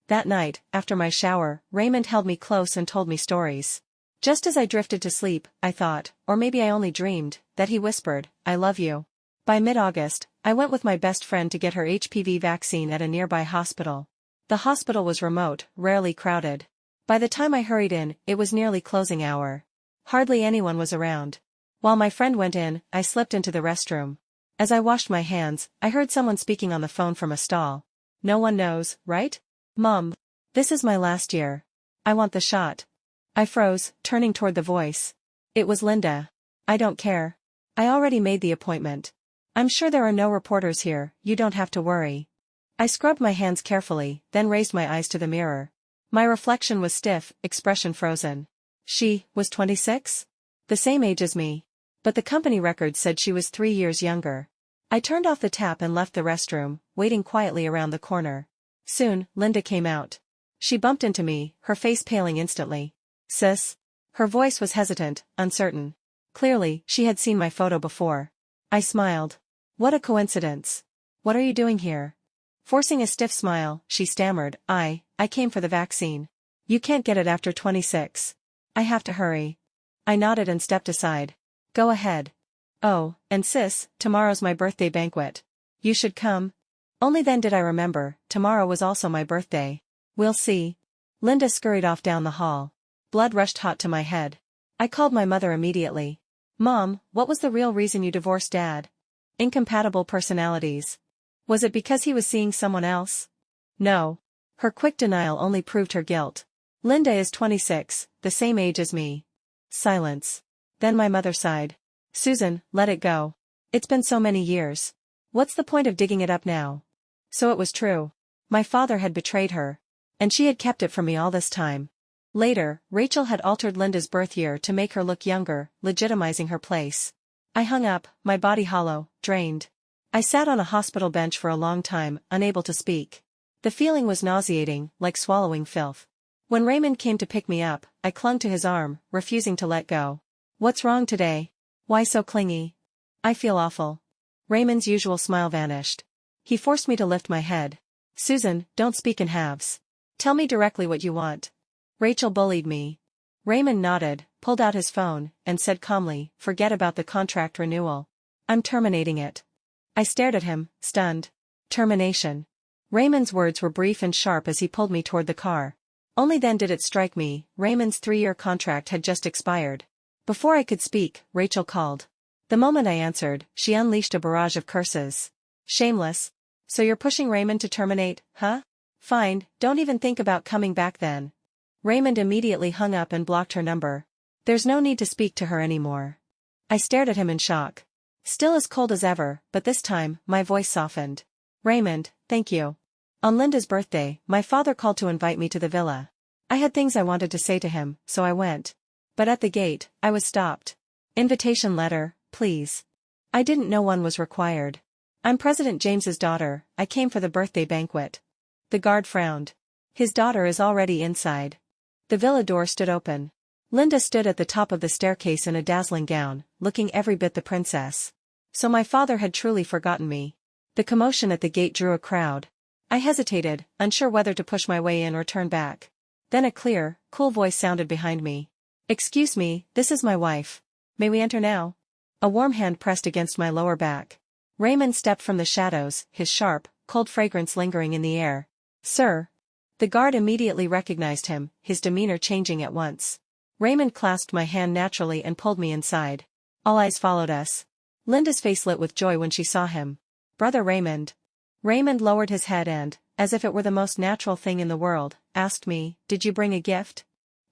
S1: That night, after my shower, Raymond held me close and told me stories. Just as I drifted to sleep, I thought, or maybe I only dreamed, that he whispered, I love you. By mid-August, I went with my best friend to get her HPV vaccine at a nearby hospital. The hospital was remote, rarely crowded. By the time I hurried in, it was nearly closing hour. Hardly anyone was around. While my friend went in, I slipped into the restroom. As I washed my hands, I heard someone speaking on the phone from a stall. No one knows, right? Mom. This is my last year. I want the shot. I froze, turning toward the voice. It was Linda. I don't care. I already made the appointment. I'm sure there are no reporters here, you don't have to worry. I scrubbed my hands carefully, then raised my eyes to the mirror. My reflection was stiff, expression frozen. She was 26? The same age as me. But the company record said she was 3 years younger. I turned off the tap and left the restroom, waiting quietly around the corner. Soon, Linda came out. She bumped into me, her face paling instantly. "Sis?" Her voice was hesitant, uncertain. Clearly, she had seen my photo before. I smiled. "What a coincidence. What are you doing here?" Forcing a stiff smile, she stammered, I came for the vaccine. You can't get it after 26. I have to hurry." I nodded and stepped aside. "Go ahead." "Oh, and sis, tomorrow's my birthday banquet. You should come." Only then did I remember, tomorrow was also my birthday. "We'll see." Linda scurried off down the hall. Blood rushed hot to my head. I called my mother immediately. "Mom, what was the real reason you divorced Dad?" "Incompatible personalities." "Was it because he was seeing someone else?" "No." Her quick denial only proved her guilt. "Linda is 26, the same age as me." Silence. Then my mother sighed. "Susan, let it go. It's been so many years. What's the point of digging it up now?" So it was true. My father had betrayed her. And she had kept it from me all this time. Later, Rachel had altered Linda's birth year to make her look younger, legitimizing her place. I hung up, my body hollow, drained. I sat on a hospital bench for a long time, unable to speak. The feeling was nauseating, like swallowing filth. When Raymond came to pick me up, I clung to his arm, refusing to let go. "What's wrong today? Why so clingy?" "I feel awful." Raymond's usual smile vanished. He forced me to lift my head. "Susan, don't speak in halves. Tell me directly what you want." Rachel bullied me. Raymond nodded, pulled out his phone, and said calmly, "Forget about the contract renewal. I'm terminating it." I stared at him, stunned. Termination. Raymond's words were brief and sharp as he pulled me toward the car. Only then did it strike me, Raymond's 3-year contract had just expired. Before I could speak, Rachel called. The moment I answered, she unleashed a barrage of curses. "Shameless. So you're pushing Raymond to terminate, huh? Fine, don't even think about coming back then." Raymond immediately hung up and blocked her number. There's no need to speak to her anymore. I stared at him in shock. Still as cold as ever, but this time, my voice softened. "Raymond, thank you. On Linda's birthday, my father called to invite me to the villa. I had things I wanted to say to him, so I went. But at the gate, I was stopped. 'Invitation letter, please.' I didn't know one was required. 'I'm President James's daughter, I came for the birthday banquet.' The guard frowned. 'His daughter is already inside.' The villa door stood open. Linda stood at the top of the staircase in a dazzling gown, looking every bit the princess. So my father had truly forgotten me. The commotion at the gate drew a crowd. I hesitated, unsure whether to push my way in or turn back. Then a clear, cool voice sounded behind me. "Excuse me, this is my wife. May we enter now?" A warm hand pressed against my lower back. Raymond stepped from the shadows, his sharp, cold fragrance lingering in the air. "Sir." The guard immediately recognized him, his demeanor changing at once. Raymond clasped my hand naturally and pulled me inside. All eyes followed us. Linda's face lit with joy when she saw him. "Brother Raymond." Raymond lowered his head and, as if it were the most natural thing in the world, asked me, "Did you bring a gift?"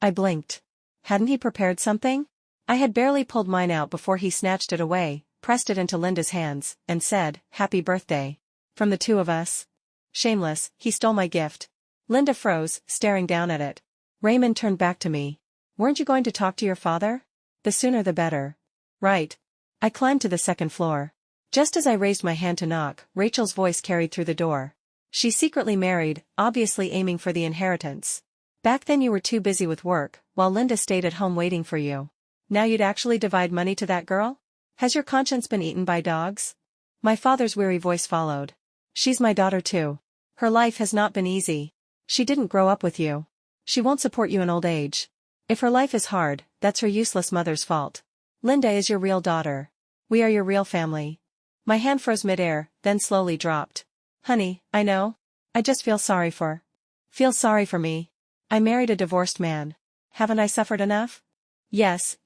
S1: I blinked. Hadn't he prepared something? I had barely pulled mine out before he snatched it away, pressed it into Linda's hands, and said, "Happy birthday." From the two of us. Shameless, he stole my gift. Linda froze, staring down at it. Raymond turned back to me. "Weren't you going to talk to your father? The sooner the better." "Right." I climbed to the second floor. Just as I raised my hand to knock, Rachel's voice carried through the door. "She's secretly married, obviously aiming for the inheritance. Back then you were too busy with work, while Linda stayed at home waiting for you. Now you'd actually divide money to that girl? Has your conscience been eaten by dogs?" My father's weary voice followed. "She's my daughter too. Her life has not been easy. She didn't grow up with you. She won't support you in old age. If her life is hard, that's her useless mother's fault. Linda is your real daughter. We are your real family." My hand froze midair, then slowly dropped. "Honey, I know. I just feel sorry for me. I married a divorced man. Haven't I suffered enough?" Yes,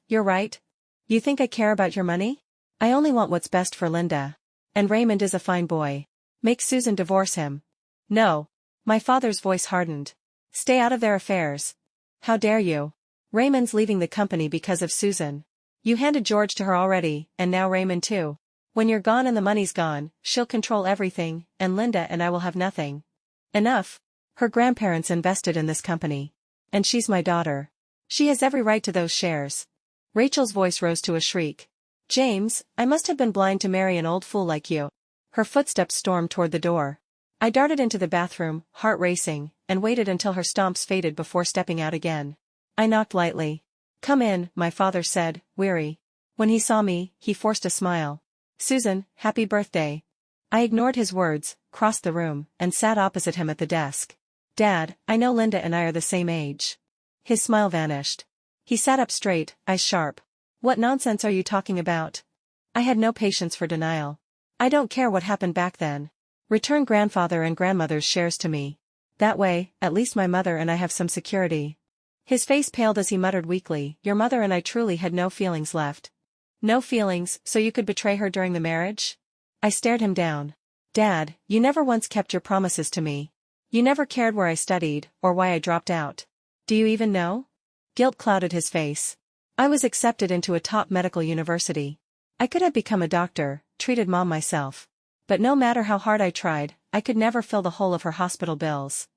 S1: you're right. You think I care about your money? I only want what's best for Linda. And Raymond is a fine boy. Make Susan divorce him." "No." My father's voice hardened. "Stay out of their affairs." "How dare you? Raymond's leaving the company because of Susan. You handed George to her already, and now Raymond too. When you're gone and the money's gone, she'll control everything, and Linda and I will have nothing." "Enough. Her grandparents invested in this company. And she's my daughter. She has every right to those shares." Rachel's voice rose to a shriek. James, I must have been blind to marry an old fool like you. Her footsteps stormed toward the door. I darted into the bathroom, heart racing, and waited until her stomps faded before stepping out again. I knocked lightly. Come in, my father said, weary. When he saw me, he forced a smile. Susan, happy birthday. I ignored his words, crossed the room, and sat opposite him at the desk. Dad, I know Linda and I are the same age. His smile vanished. He sat up straight, eyes sharp. What nonsense are you talking about? I had no patience for denial. I don't care what happened back then. Return grandfather and grandmother's shares to me. That way, at least my mother and I have some security. His face paled as he muttered weakly, your mother and I truly had no feelings left. No feelings, so you could betray her during the marriage? I stared him down. Dad, you never once kept your promises to me. You never cared where I studied, or why I dropped out. Do you even know? Guilt clouded his face. I was accepted into a top medical university. I could have become a doctor, treated Mom myself. But no matter how hard I tried, I could never fill the whole of her hospital bills.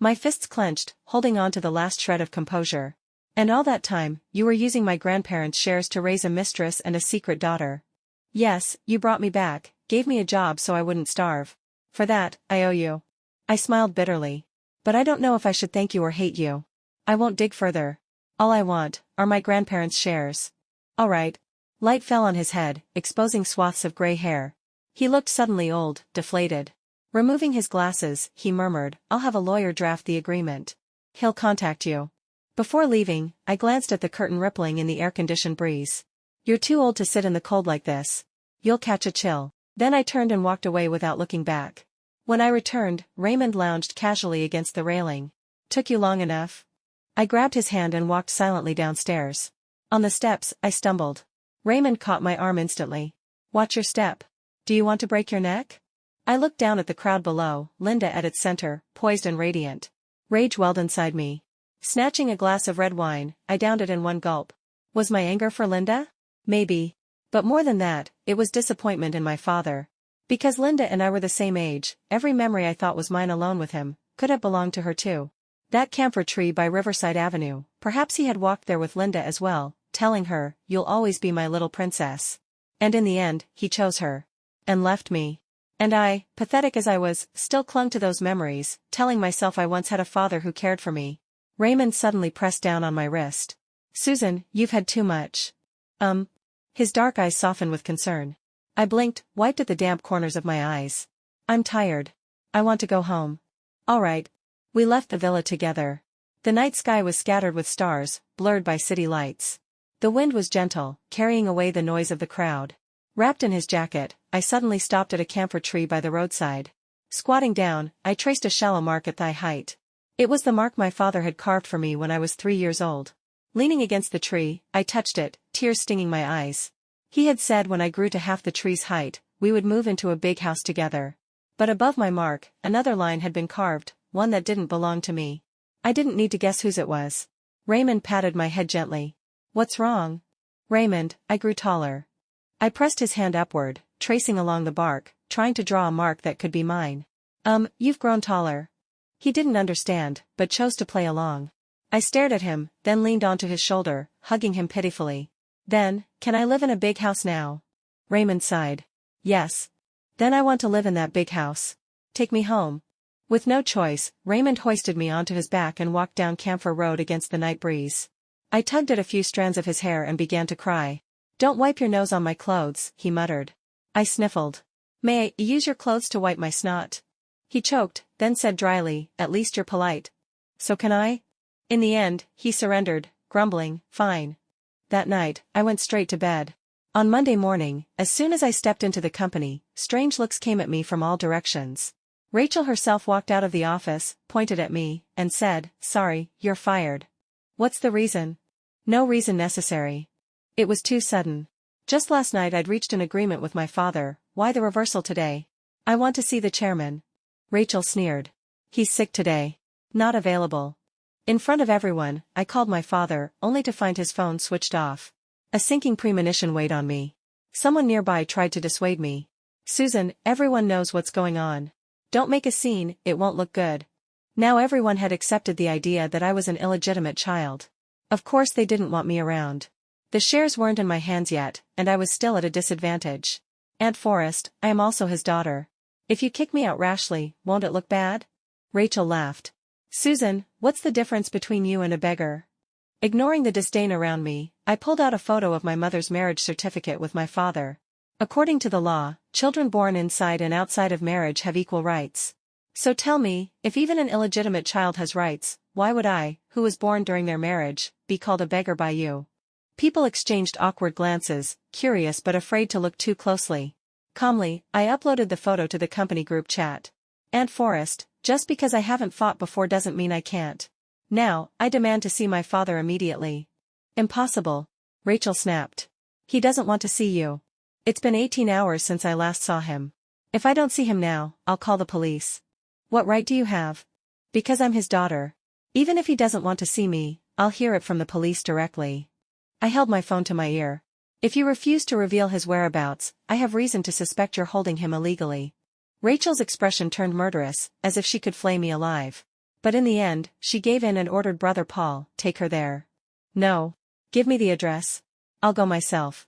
S1: My fists clenched, holding on to the last shred of composure. And all that time, you were using my grandparents' shares to raise a mistress and a secret daughter. Yes, you brought me back, gave me a job so I wouldn't starve. For that, I owe you. I smiled bitterly. But I don't know if I should thank you or hate you. I won't dig further. All I want are my grandparents' shares. All right. Light fell on his head, exposing swaths of gray hair. He looked suddenly old, deflated. Removing his glasses, he murmured, I'll have a lawyer draft the agreement. He'll contact you. Before leaving, I glanced at the curtain rippling in the air-conditioned breeze. You're too old to sit in the cold like this. You'll catch a chill. Then I turned and walked away without looking back. When I returned, Raymond lounged casually against the railing. Took you long enough? I grabbed his hand and walked silently downstairs. On the steps, I stumbled. Raymond caught my arm instantly. Watch your step. Do you want to break your neck? I looked down at the crowd below, Linda at its center, poised and radiant. Rage welled inside me. Snatching a glass of red wine, I downed it in one gulp. Was my anger for Linda? Maybe. But more than that, it was disappointment in my father. Because Linda and I were the same age, every memory I thought was mine alone with him, could have belonged to her too. That camphor tree by Riverside Avenue, perhaps he had walked there with Linda as well, telling her, you'll always be my little princess. And in the end, he chose her. And left me. And I, pathetic as I was, still clung to those memories, telling myself I once had a father who cared for me. Raymond suddenly pressed down on my wrist. Susan, you've had too much. His dark eyes softened with concern. I blinked, wiped at the damp corners of my eyes. I'm tired. I want to go home. All right. We left the villa together. The night sky was scattered with stars, blurred by city lights. The wind was gentle, carrying away the noise of the crowd. Wrapped in his jacket, I suddenly stopped at a camphor tree by the roadside. Squatting down, I traced a shallow mark at thigh height. It was the mark my father had carved for me when I was 3 years old. Leaning against the tree, I touched it, tears stinging my eyes. He had said when I grew to half the tree's height, we would move into a big house together. But above my mark, another line had been carved, one that didn't belong to me. I didn't need to guess whose it was. Raymond patted my head gently. What's wrong? Raymond, I grew taller. I pressed his hand upward, tracing along the bark, trying to draw a mark that could be mine. You've grown taller. He didn't understand, but chose to play along. I stared at him, then leaned onto his shoulder, hugging him pitifully. Then, can I live in a big house now? Raymond sighed. Yes. Then I want to live in that big house. Take me home. With no choice, Raymond hoisted me onto his back and walked down Camphor Road against the night breeze. I tugged at a few strands of his hair and began to cry. Don't wipe your nose on my clothes, he muttered. I sniffled. May I use your clothes to wipe my snot? He choked, then said dryly, at least you're polite. So can I? In the end, he surrendered, grumbling, fine. That night, I went straight to bed. On Monday morning, as soon as I stepped into the company, strange looks came at me from all directions. Rachel herself walked out of the office, pointed at me, and said, sorry, you're fired. What's the reason? No reason necessary. It was too sudden. Just last night I'd reached an agreement with my father, why the reversal today? I want to see the chairman. Rachel sneered. He's sick today. Not available. In front of everyone, I called my father, only to find his phone switched off. A sinking premonition weighed on me. Someone nearby tried to dissuade me. Susan, everyone knows what's going on. Don't make a scene, it won't look good. Now everyone had accepted the idea that I was an illegitimate child. Of course they didn't want me around. The shares weren't in my hands yet, and I was still at a disadvantage. Aunt Forrest, I am also his daughter. If you kick me out rashly, won't it look bad? Rachel laughed. Susan, what's the difference between you and a beggar? Ignoring the disdain around me, I pulled out a photo of my mother's marriage certificate with my father. According to the law, children born inside and outside of marriage have equal rights. So tell me, if even an illegitimate child has rights, why would I, who was born during their marriage, be called a beggar by you? People exchanged awkward glances, curious but afraid to look too closely. Calmly, I uploaded the photo to the company group chat. Aunt Forrest, just because I haven't fought before doesn't mean I can't. Now, I demand to see my father immediately. Impossible. Rachel snapped. He doesn't want to see you. It's been 18 hours since I last saw him. If I don't see him now, I'll call the police. What right do you have? Because I'm his daughter. Even if he doesn't want to see me, I'll hear it from the police directly. I held my phone to my ear. If you refuse to reveal his whereabouts, I have reason to suspect you're holding him illegally. Rachel's expression turned murderous, as if she could flay me alive. But in the end, she gave in and ordered Brother Paul, take her there. No. Give me the address. I'll go myself.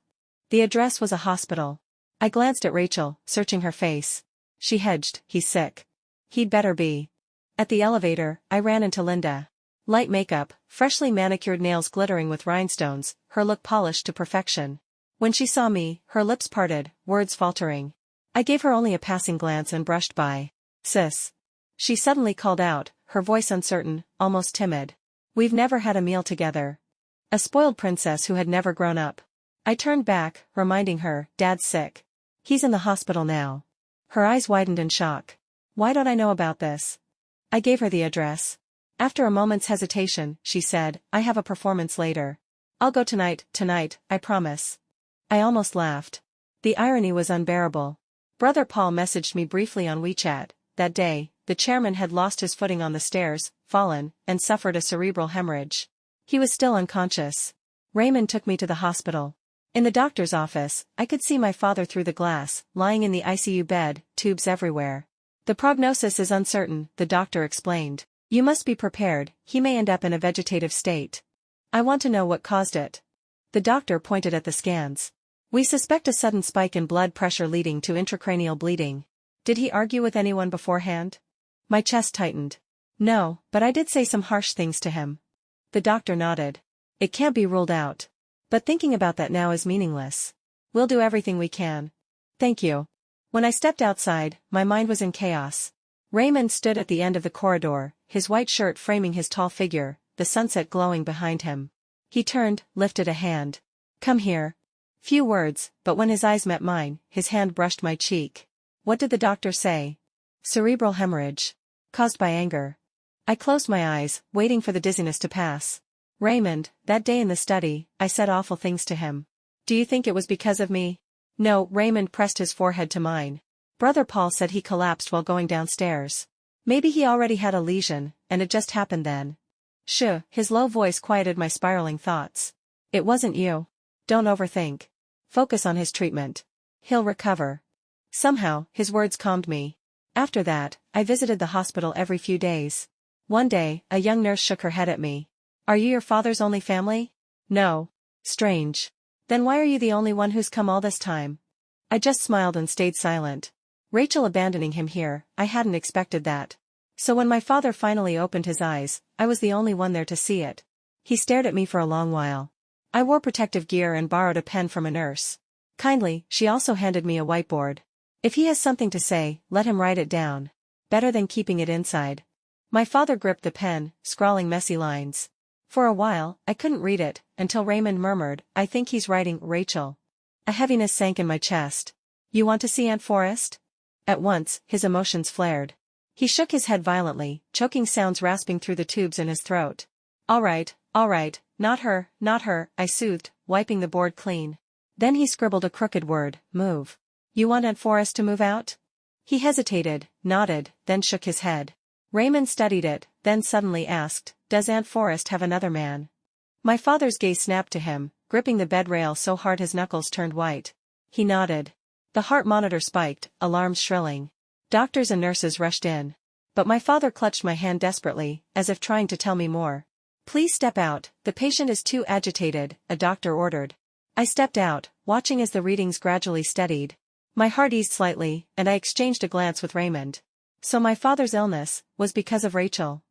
S1: The address was a hospital. I glanced at Rachel, searching her face. She hedged, he's sick. He'd better be. At the elevator, I ran into Linda. Light makeup, freshly manicured nails glittering with rhinestones, her look polished to perfection. When she saw me, her lips parted, words faltering. I gave her only a passing glance and brushed by. Sis. She suddenly called out, her voice uncertain, almost timid. We've never had a meal together. A spoiled princess who had never grown up. I turned back, reminding her, Dad's sick. He's in the hospital now. Her eyes widened in shock. Why don't I know about this? I gave her the address. After a moment's hesitation, she said, I have a performance later. I'll go tonight, I promise. I almost laughed. The irony was unbearable. Brother Paul messaged me briefly on WeChat. That day, the chairman had lost his footing on the stairs, fallen, and suffered a cerebral hemorrhage. He was still unconscious. Raymond took me to the hospital. In the doctor's office, I could see my father through the glass, lying in the ICU bed, tubes everywhere. The prognosis is uncertain, the doctor explained. You must be prepared, he may end up in a vegetative state. I want to know what caused it. The doctor pointed at the scans. We suspect a sudden spike in blood pressure leading to intracranial bleeding. Did he argue with anyone beforehand? My chest tightened. No, but I did say some harsh things to him. The doctor nodded. It can't be ruled out. But thinking about that now is meaningless. We'll do everything we can. Thank you. When I stepped outside, my mind was in chaos. Raymond stood at the end of the corridor, his white shirt framing his tall figure, the sunset glowing behind him. He turned, lifted a hand. Come here. Few words, but when his eyes met mine, his hand brushed my cheek. What did the doctor say? Cerebral hemorrhage. Caused by anger. I closed my eyes, waiting for the dizziness to pass. Raymond, that day in the study, I said awful things to him. Do you think it was because of me? No, Raymond pressed his forehead to mine. Brother Paul said he collapsed while going downstairs. Maybe he already had a lesion, and it just happened then. Shh, his low voice quieted my spiraling thoughts. It wasn't you. Don't overthink. Focus on his treatment. He'll recover. Somehow, his words calmed me. After that, I visited the hospital every few days. One day, a young nurse shook her head at me. Are you your father's only family? No. Strange. Then why are you the only one who's come all this time? I just smiled and stayed silent. Rachel abandoning him here, I hadn't expected that. So when my father finally opened his eyes, I was the only one there to see it. He stared at me for a long while. I wore protective gear and borrowed a pen from a nurse. Kindly, she also handed me a whiteboard. If he has something to say, let him write it down. Better than keeping it inside. My father gripped the pen, scrawling messy lines. For a while, I couldn't read it, until Raymond murmured, I think he's writing, Rachel. A heaviness sank in my chest. You want to see Aunt Forrest? At once, his emotions flared. He shook his head violently, choking sounds rasping through the tubes in his throat. All right, not her, I soothed, wiping the board clean. Then he scribbled a crooked word, move. You want Aunt Forrest to move out? He hesitated, nodded, then shook his head. Raymond studied it, then suddenly asked, Does Aunt Forrest have another man? My father's gaze snapped to him, gripping the bed rail so hard his knuckles turned white. He nodded. The heart monitor spiked, alarms shrilling. Doctors and nurses rushed in. But my father clutched my hand desperately, as if trying to tell me more. Please step out, the patient is too agitated, a doctor ordered. I stepped out, watching as the readings gradually steadied. My heart eased slightly, and I exchanged a glance with Raymond. So my father's illness was because of Rachel.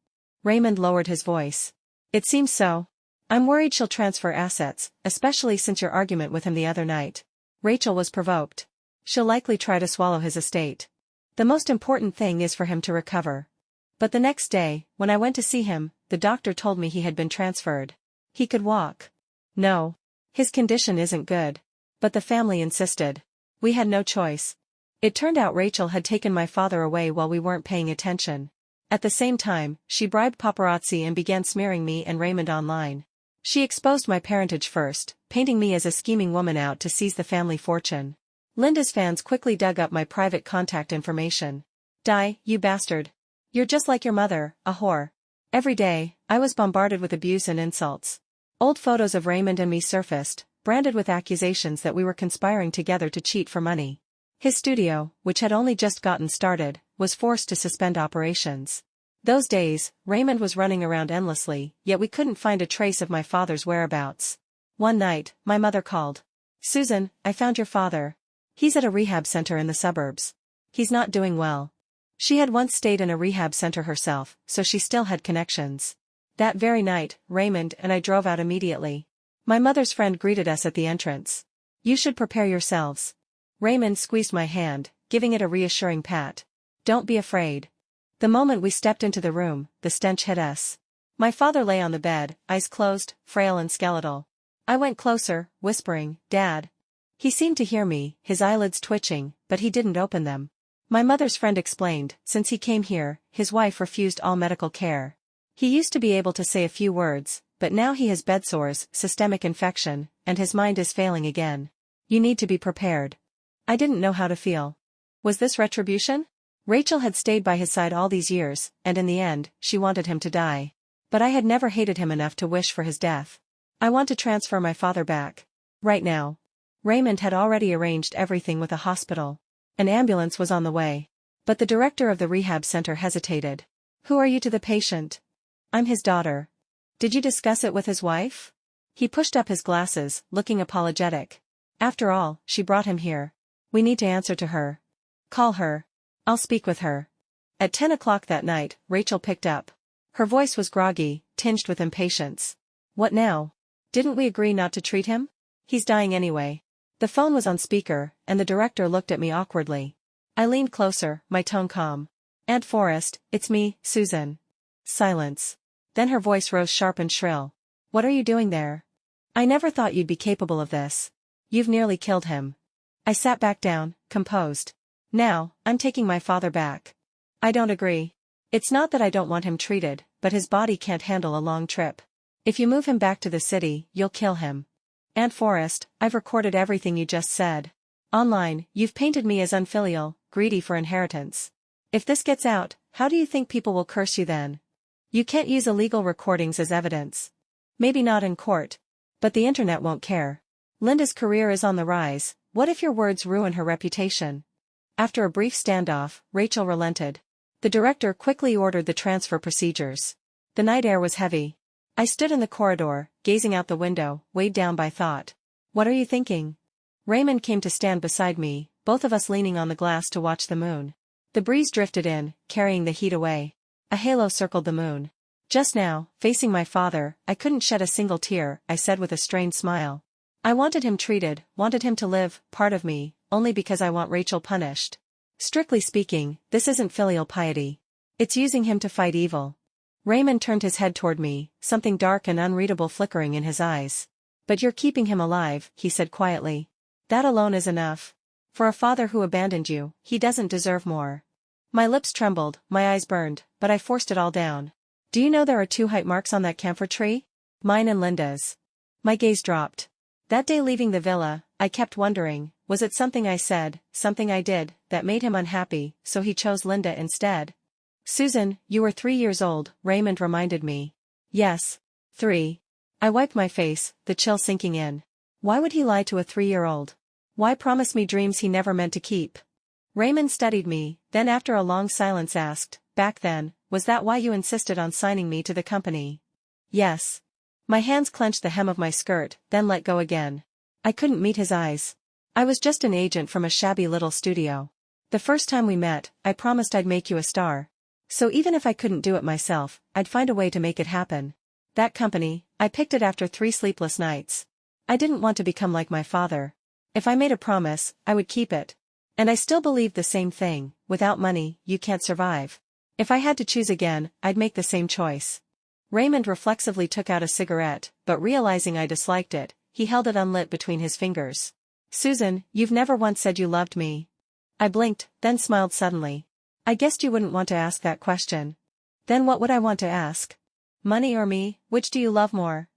S1: Raymond lowered his voice. It seems so. I'm worried she'll transfer assets, especially since your argument with him the other night. Rachel was provoked. She'll likely try to swallow his estate. The most important thing is for him to recover. But the next day, when I went to see him, the doctor told me he had been transferred. He could walk. No. His condition isn't good. But the family insisted. We had no choice. It turned out Rachel had taken my father away while we weren't paying attention. At the same time, she bribed paparazzi and began smearing me and Raymond online. She exposed my parentage first, painting me as a scheming woman out to seize the family fortune. Linda's fans quickly dug up my private contact information. Die, you bastard. You're just like your mother, a whore. Every day, I was bombarded with abuse and insults. Old photos of Raymond and me surfaced, branded with accusations that we were conspiring together to cheat for money. His studio, which had only just gotten started, was forced to suspend operations. Those days, Raymond was running around endlessly, yet we couldn't find a trace of my father's whereabouts. One night, my mother called. Susan, I found your father. He's at a rehab center in the suburbs. He's not doing well. She had once stayed in a rehab center herself, so she still had connections. That very night, Raymond and I drove out immediately. My mother's friend greeted us at the entrance. You should prepare yourselves. Raymond squeezed my hand, giving it a reassuring pat. Don't be afraid. The moment we stepped into the room, the stench hit us. My father lay on the bed, eyes closed, frail and skeletal. I went closer, whispering, Dad. He seemed to hear me, his eyelids twitching, but he didn't open them. My mother's friend explained, since he came here, his wife refused all medical care. He used to be able to say a few words, but now he has bed sores, systemic infection, and his mind is failing again. You need to be prepared. I didn't know how to feel. Was this retribution? Rachel had stayed by his side all these years, and in the end, she wanted him to die. But I had never hated him enough to wish for his death. I want to transfer my father back. Right now. Raymond had already arranged everything with a hospital. An ambulance was on the way. But the director of the rehab center hesitated. Who are you to the patient? I'm his daughter. Did you discuss it with his wife? He pushed up his glasses, looking apologetic. After all, she brought him here. We need to answer to her. Call her. I'll speak with her. At 10 o'clock that night, Rachel picked up. Her voice was groggy, tinged with impatience. What now? Didn't we agree not to treat him? He's dying anyway. The phone was on speaker, and the director looked at me awkwardly. I leaned closer, my tone calm. Aunt Forrest, it's me, Susan. Silence. Then her voice rose sharp and shrill. What are you doing there? I never thought you'd be capable of this. You've nearly killed him. I sat back down, composed. Now, I'm taking my father back. I don't agree. It's not that I don't want him treated, but his body can't handle a long trip. If you move him back to the city, you'll kill him. Aunt Forrest, I've recorded everything you just said. Online, you've painted me as unfilial, greedy for inheritance. If this gets out, how do you think people will curse you then? You can't use illegal recordings as evidence. Maybe not in court. But the internet won't care. Linda's career is on the rise. What if your words ruin her reputation? After a brief standoff, Rachel relented. The director quickly ordered the transfer procedures. The night air was heavy. I stood in the corridor, gazing out the window, weighed down by thought. What are you thinking? Raymond came to stand beside me, both of us leaning on the glass to watch the moon. The breeze drifted in, carrying the heat away. A halo circled the moon. Just now, facing my father, I couldn't shed a single tear, I said with a strained smile. I wanted him treated, wanted him to live, part of me, only because I want Rachel punished. Strictly speaking, this isn't filial piety. It's using him to fight evil. Raymond turned his head toward me, something dark and unreadable flickering in his eyes. But you're keeping him alive, he said quietly. That alone is enough. For a father who abandoned you, he doesn't deserve more. My lips trembled, my eyes burned, but I forced it all down. Do you know there are 2 height marks on that camphor tree? Mine and Linda's. My gaze dropped. That day leaving the villa, I kept wondering, was it something I said, something I did, that made him unhappy, so he chose Linda instead? Susan, you were 3 years old, Raymond reminded me. Yes. 3. I wiped my face, the chill sinking in. Why would he lie to a 3-year-old? Why promise me dreams he never meant to keep? Raymond studied me, then after a long silence asked, back then, was that why you insisted on signing me to the company? Yes. My hands clenched the hem of my skirt, then let go again. I couldn't meet his eyes. I was just an agent from a shabby little studio. The first time we met, I promised I'd make you a star. So even if I couldn't do it myself, I'd find a way to make it happen. That company, I picked it after 3 sleepless nights. I didn't want to become like my father. If I made a promise, I would keep it. And I still believed the same thing: without money, you can't survive. If I had to choose again, I'd make the same choice. Raymond reflexively took out a cigarette, but realizing I disliked it, he held it unlit between his fingers. Susan, you've never once said you loved me. I blinked, then smiled suddenly. I guessed you wouldn't want to ask that question. Then what would I want to ask? Money or me, which do you love more?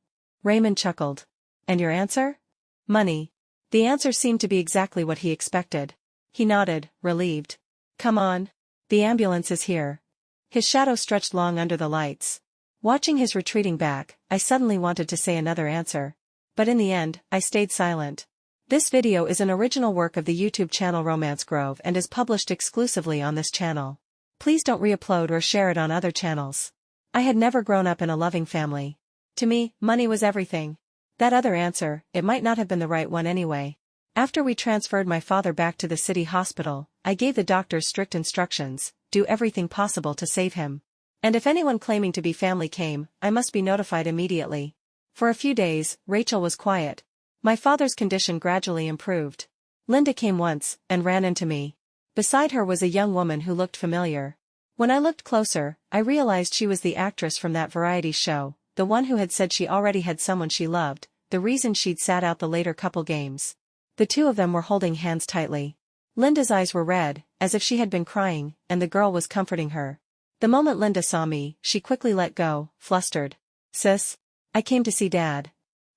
S1: Raymond chuckled. And your answer? Money. The answer seemed to be exactly what he expected. He nodded, relieved. Come on. The ambulance is here. His shadow stretched long under the lights. Watching his retreating back, I suddenly wanted to say another answer. But in the end, I stayed silent. This video is an original work of the YouTube channel Romance Grove and is published exclusively on this channel. Please don't re-upload or share it on other channels. I had never grown up in a loving family. To me, money was everything. That other answer, it might not have been the right one anyway. After we transferred my father back to the city hospital, I gave the doctors strict instructions: do everything possible to save him. And if anyone claiming to be family came, I must be notified immediately. For a few days, Rachel was quiet. My father's condition gradually improved. Linda came once, and ran into me. Beside her was a young woman who looked familiar. When I looked closer, I realized she was the actress from that variety show, the one who had said she already had someone she loved, the reason she'd sat out the later couple games. The two of them were holding hands tightly. Linda's eyes were red, as if she had been crying, and the girl was comforting her. The moment Linda saw me, she quickly let go, flustered. Sis? I came to see Dad.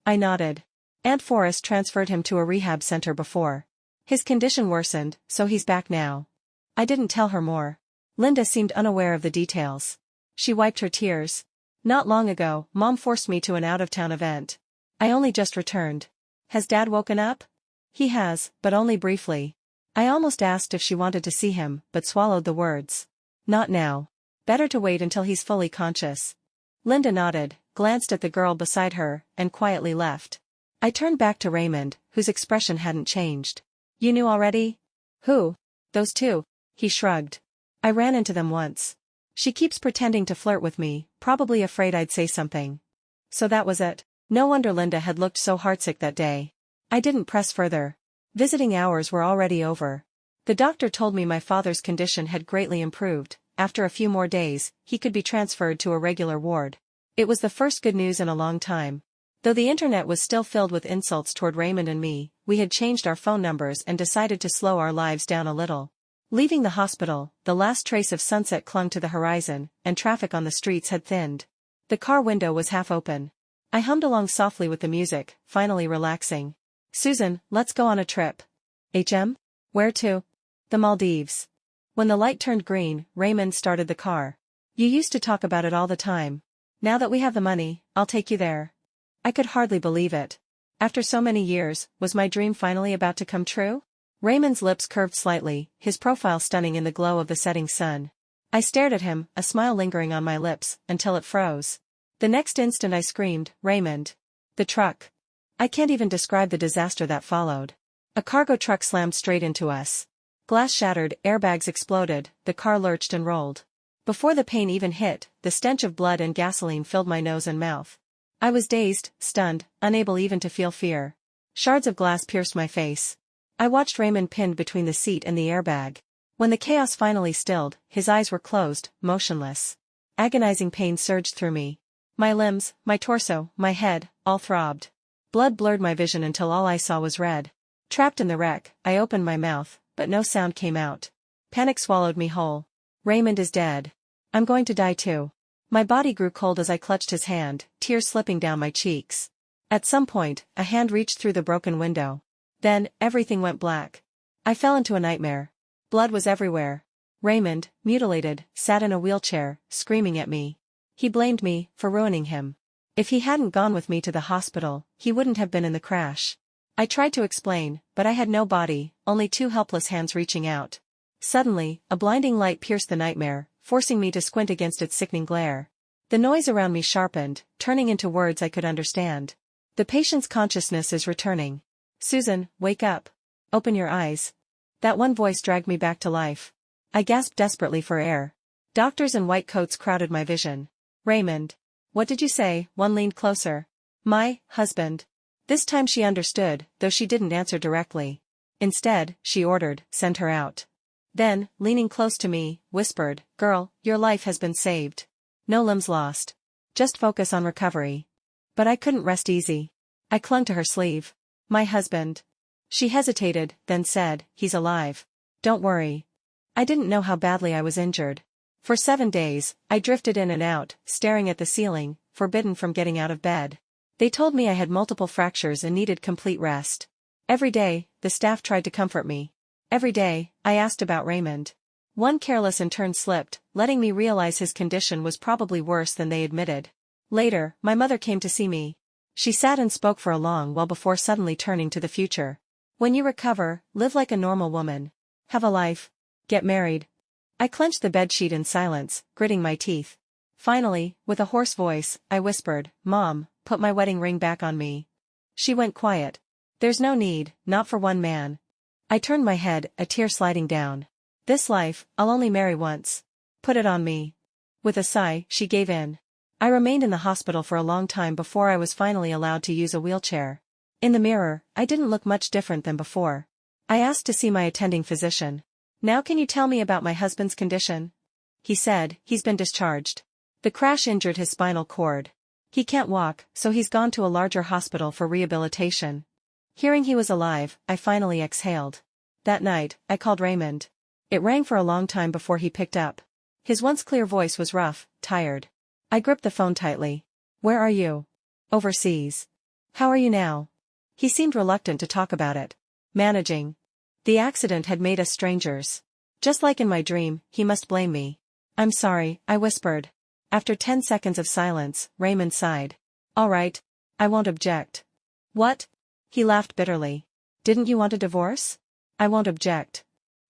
S1: I nodded. Aunt Forrest transferred him to a rehab center before. His condition worsened, so he's back now. I didn't tell her more. Linda seemed unaware of the details. She wiped her tears. Not long ago, Mom forced me to an out-of-town event. I only just returned. Has Dad woken up? He has, but only briefly. I almost asked if she wanted to see him, but swallowed the words. Not now. Better to wait until he's fully conscious. Linda nodded, glanced at the girl beside her, and quietly left. I turned back to Raymond, whose expression hadn't changed. You knew already? Who? Those two. He shrugged. I ran into them once. She keeps pretending to flirt with me, probably afraid I'd say something. So that was it. No wonder Linda had looked so heartsick that day. I didn't press further. Visiting hours were already over. The doctor told me my father's condition had greatly improved. After a few more days, he could be transferred to a regular ward. It was the first good news in a long time. Though the internet was still filled with insults toward Raymond and me, we had changed our phone numbers and decided to slow our lives down a little. Leaving the hospital, the last trace of sunset clung to the horizon, and traffic on the streets had thinned. The car window was half open. I hummed along softly with the music, finally relaxing. Susan, let's go on a trip. Where to? The Maldives. When the light turned green, Raymond started the car. You used to talk about it all the time. Now that we have the money, I'll take you there. I could hardly believe it. After so many years, was my dream finally about to come true? Raymond's lips curved slightly, his profile stunning in the glow of the setting sun. I stared at him, a smile lingering on my lips, until it froze. The next instant I screamed, Raymond. The truck. I can't even describe the disaster that followed. A cargo truck slammed straight into us. Glass shattered, airbags exploded, the car lurched and rolled. Before the pain even hit, the stench of blood and gasoline filled my nose and mouth. I was dazed, stunned, unable even to feel fear. Shards of glass pierced my face. I watched Raymond pinned between the seat and the airbag. When the chaos finally stilled, his eyes were closed, motionless. Agonizing pain surged through me. My limbs, my torso, my head, all throbbed. Blood blurred my vision until all I saw was red. Trapped in the wreck, I opened my mouth, but no sound came out. Panic swallowed me whole. Raymond is dead. I'm going to die too. My body grew cold as I clutched his hand, tears slipping down my cheeks. At some point, a hand reached through the broken window. Then, everything went black. I fell into a nightmare. Blood was everywhere. Raymond, mutilated, sat in a wheelchair, screaming at me. He blamed me for ruining him. If he hadn't gone with me to the hospital, he wouldn't have been in the crash. I tried to explain, but I had no body, only two helpless hands reaching out. Suddenly, a blinding light pierced the nightmare, forcing me to squint against its sickening glare. The noise around me sharpened, turning into words I could understand. The patient's consciousness is returning. Susan, wake up. Open your eyes. That one voice dragged me back to life. I gasped desperately for air. Doctors in white coats crowded my vision. Raymond. What did you say? One leaned closer. My husband. This time she understood, though she didn't answer directly. Instead, she ordered, send her out. Then, leaning close to me, whispered, girl, your life has been saved. No limbs lost. Just focus on recovery. But I couldn't rest easy. I clung to her sleeve. My husband. She hesitated, then said, he's alive. Don't worry. I didn't know how badly I was injured. For 7 days, I drifted in and out, staring at the ceiling, forbidden from getting out of bed. They told me I had multiple fractures and needed complete rest. Every day, the staff tried to comfort me. Every day, I asked about Raymond. One careless turn slipped, letting me realize his condition was probably worse than they admitted. Later, my mother came to see me. She sat and spoke for a long while before suddenly turning to the future. When you recover, live like a normal woman. Have a life. Get married. I clenched the bedsheet in silence, gritting my teeth. Finally, with a hoarse voice, I whispered, Mom, put my wedding ring back on me. She went quiet. There's no need, not for one man. I turned my head, a tear sliding down. This life, I'll only marry once. Put it on me. With a sigh, she gave in. I remained in the hospital for a long time before I was finally allowed to use a wheelchair. In the mirror, I didn't look much different than before. I asked to see my attending physician. Now can you tell me about my husband's condition? He said, he's been discharged. The crash injured his spinal cord. He can't walk, so he's gone to a larger hospital for rehabilitation. Hearing he was alive, I finally exhaled. That night, I called Raymond. It rang for a long time before he picked up. His once clear voice was rough, tired. I gripped the phone tightly. Where are you? Overseas. How are you now? He seemed reluctant to talk about it. Managing. The accident had made us strangers. Just like in my dream, he must blame me. I'm sorry, I whispered. After 10 seconds of silence, Raymond sighed. All right. I won't object. What? He laughed bitterly. Didn't you want a divorce? I won't object.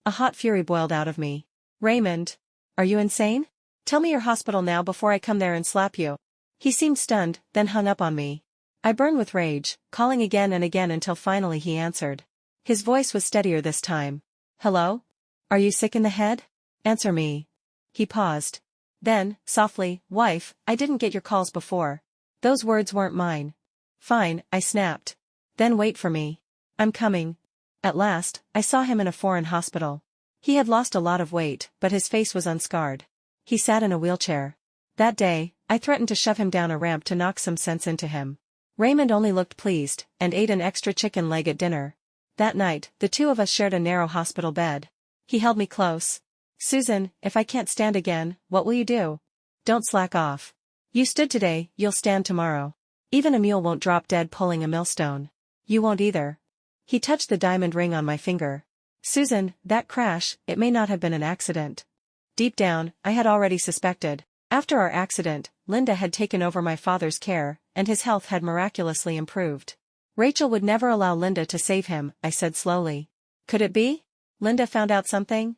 S1: A hot fury boiled out of me. Raymond. Are you insane? Tell me your hospital now before I come there and slap you. He seemed stunned, then hung up on me. I burned with rage, calling again and again until finally he answered. His voice was steadier this time. Hello? Are you sick in the head? Answer me. He paused. Then, softly, wife, I didn't get your calls before. Those words weren't mine. Fine, I snapped. Then wait for me. I'm coming. At last, I saw him in a foreign hospital. He had lost a lot of weight, but his face was unscarred. He sat in a wheelchair. That day, I threatened to shove him down a ramp to knock some sense into him. Raymond only looked pleased, and ate an extra chicken leg at dinner. That night, the two of us shared a narrow hospital bed. He held me close. Susan, if I can't stand again, what will you do? Don't slack off. You stood today, you'll stand tomorrow. Even a mule won't drop dead pulling a millstone. You won't either. He touched the diamond ring on my finger. Susan, that crash, it may not have been an accident. Deep down, I had already suspected. After our accident, Linda had taken over my father's care, and his health had miraculously improved. Rachel would never allow Linda to save him, I said slowly. Could it be? Linda found out something?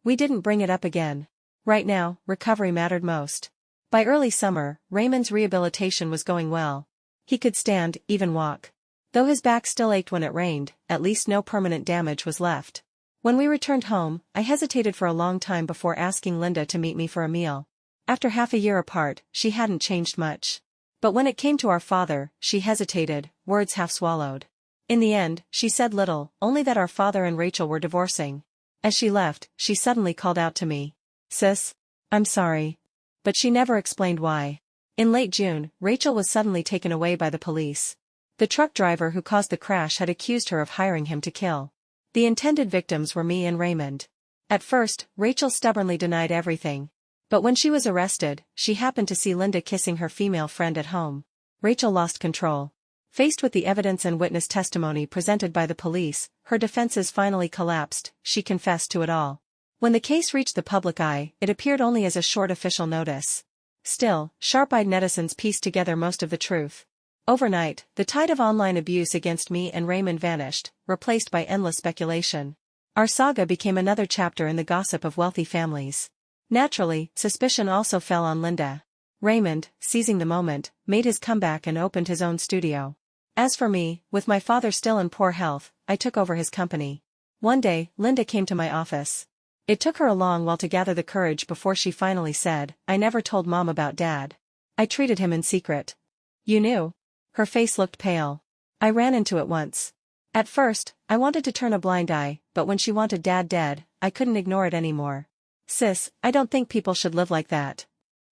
S1: We didn't bring it up again. Right now, recovery mattered most. By early summer, Raymond's rehabilitation was going well. He could stand, even walk. Though his back still ached when it rained, at least no permanent damage was left. When we returned home, I hesitated for a long time before asking Linda to meet me for a meal. After half a year apart, she hadn't changed much. But when it came to our father, she hesitated, words half swallowed. In the end, she said little, only that our father and Rachel were divorcing. As she left, she suddenly called out to me. Sis, I'm sorry. But she never explained why. In late June, Rachel was suddenly taken away by the police. The truck driver who caused the crash had accused her of hiring him to kill. The intended victims were me and Raymond. At first, Rachel stubbornly denied everything. But when she was arrested, she happened to see Linda kissing her female friend at home. Rachel lost control. Faced with the evidence and witness testimony presented by the police, her defenses finally collapsed. She confessed to it all. When the case reached the public eye, it appeared only as a short official notice. Still, sharp-eyed netizens pieced together most of the truth. Overnight, the tide of online abuse against me and Raymond vanished, replaced by endless speculation. Our saga became another chapter in the gossip of wealthy families. Naturally, suspicion also fell on Linda. Raymond, seizing the moment, made his comeback and opened his own studio. As for me, with my father still in poor health, I took over his company. One day, Linda came to my office. It took her a long while to gather the courage before she finally said, "I never told Mom about Dad. I treated him in secret." "You knew?" Her face looked pale. "I ran into it once. At first, I wanted to turn a blind eye, but when she wanted Dad dead, I couldn't ignore it anymore. Sis, I don't think people should live like that."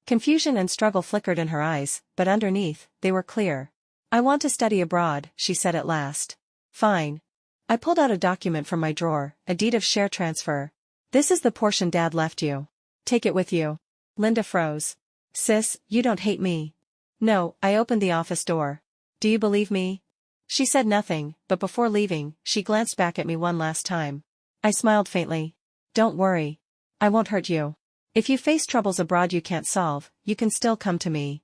S1: Confusion and struggle flickered in her eyes, but underneath, they were clear. "I want to study abroad," she said at last. "Fine." I pulled out a document from my drawer, a deed of share transfer. "This is the portion Dad left you. Take it with you." Linda froze. "Sis, you don't hate me." "No," I opened the office door. "Do you believe me?" She said nothing, but before leaving, she glanced back at me one last time. I smiled faintly. "Don't worry. I won't hurt you. If you face troubles abroad you can't solve, you can still come to me."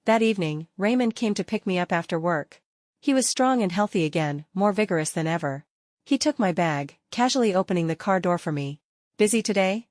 S1: That evening, Raymond came to pick me up after work. He was strong and healthy again, more vigorous than ever. He took my bag, casually opening the car door for me. "Busy today?"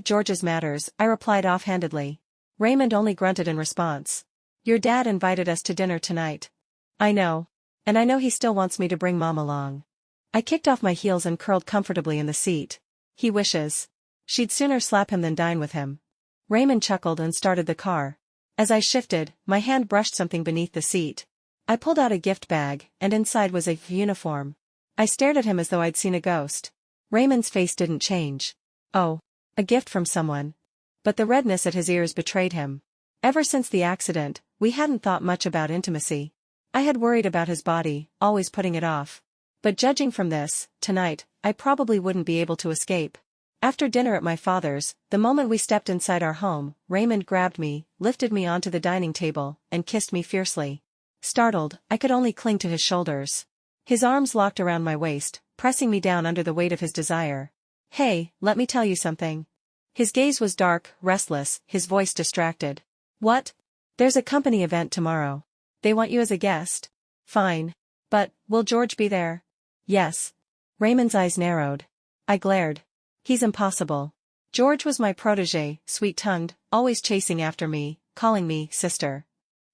S1: George's matters," I replied offhandedly. Raymond only grunted in response. "Your dad invited us to dinner tonight." "I know. And I know he still wants me to bring Mom along." I kicked off my heels and curled comfortably in the seat. "He wishes. She'd sooner slap him than dine with him." Raymond chuckled and started the car. As I shifted, my hand brushed something beneath the seat. I pulled out a gift bag, and inside was a uniform. I stared at him as though I'd seen a ghost. Raymond's face didn't change. Oh, a gift from someone. But the redness at his ears betrayed him. Ever since the accident, we hadn't thought much about intimacy. I had worried about his body, always putting it off. But judging from this, tonight, I probably wouldn't be able to escape. After dinner at my father's, the moment we stepped inside our home, Raymond grabbed me, lifted me onto the dining table, and kissed me fiercely. Startled, I could only cling to his shoulders. His arms locked around my waist, pressing me down under the weight of his desire. "Hey, let me tell you something." His gaze was dark, restless, his voice distracted. "What?" "There's a company event tomorrow. They want you as a guest." "Fine. But, will George be there?" "Yes." Raymond's eyes narrowed. I glared. "He's impossible. George was my protégé, sweet-tongued, always chasing after me, calling me sister."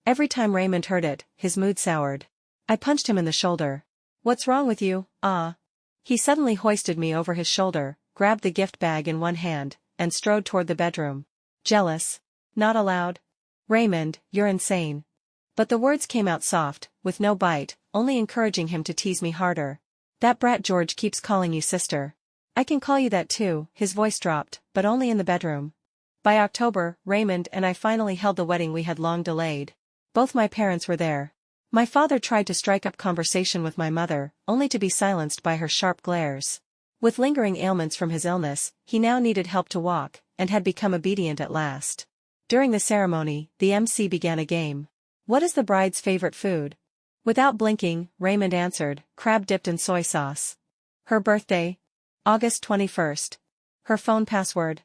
S1: Every time Raymond heard it, his mood soured. I punched him in the shoulder. "What's wrong with you, ah?" He suddenly hoisted me over his shoulder, grabbed the gift bag in one hand, and strode toward the bedroom. "Jealous? Not allowed?" "Raymond, you're insane." But the words came out soft, with no bite, only encouraging him to tease me harder. "That brat George keeps calling you sister." "I can call you that too," his voice dropped, but only in the bedroom. By October, Raymond and I finally held the wedding we had long delayed. Both my parents were there. My father tried to strike up conversation with my mother, only to be silenced by her sharp glares. With lingering ailments from his illness, he now needed help to walk, and had become obedient at last. During the ceremony, the MC began a game. "What is the bride's favorite food?" Without blinking, Raymond answered, "Crab dipped in soy sauce." "Her birthday?" "August 21st. "Her phone password?"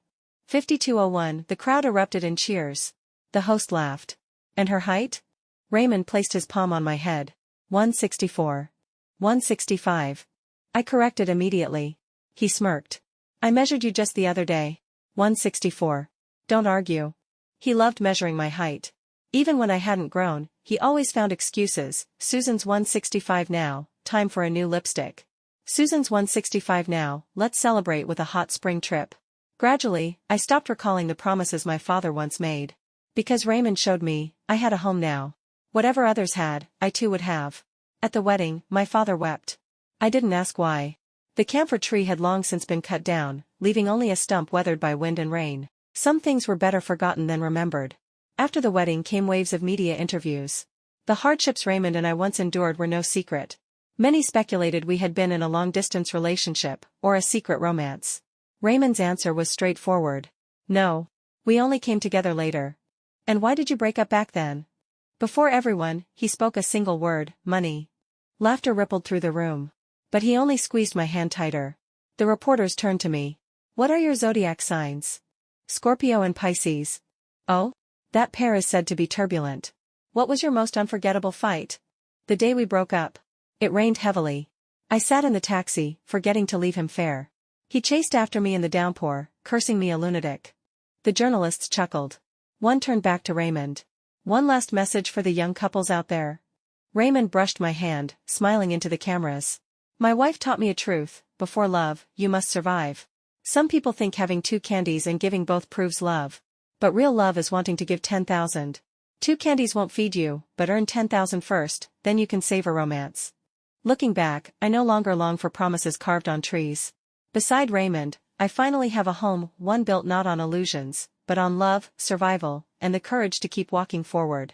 S1: 5201. The crowd erupted in cheers. The host laughed. "And her height?" Raymond placed his palm on my head. 164. 165. I corrected immediately. He smirked. "I measured you just the other day." 164. Don't argue. He loved measuring my height. Even when I hadn't grown, he always found excuses. "Susan's 165 now, time for a new lipstick." "Susan's 165 now, let's celebrate with a hot spring trip." Gradually, I stopped recalling the promises my father once made. Because Raymond showed me, I had a home now. Whatever others had, I too would have. At the wedding, my father wept. I didn't ask why. The camphor tree had long since been cut down, leaving only a stump weathered by wind and rain. Some things were better forgotten than remembered. After the wedding came waves of media interviews. The hardships Raymond and I once endured were no secret. Many speculated we had been in a long-distance relationship, or a secret romance. Raymond's answer was straightforward. "No. We only came together later." "And why did you break up back then?" Before everyone, he spoke a single word: money. Laughter rippled through the room. But he only squeezed my hand tighter. The reporters turned to me. "What are your zodiac signs?" "Scorpio and Pisces." "Oh? That pair is said to be turbulent. What was your most unforgettable fight?" "The day we broke up. It rained heavily. I sat in the taxi, forgetting to leave him fare. He chased after me in the downpour, cursing me a lunatic." The journalists chuckled. One turned back to Raymond. One last message for the young couples out there. Raymond brushed my hand, smiling into the cameras. My wife taught me a truth: before love, you must survive. Some people think having 2 candies and giving both proves love. But real love is wanting to give 10,000. 2 candies won't feed you, but earn 10,000 first, then you can savor romance. Looking back, I no longer long for promises carved on trees. Beside Raymond, I finally have a home, one built not on illusions, but on love, survival, and the courage to keep walking forward.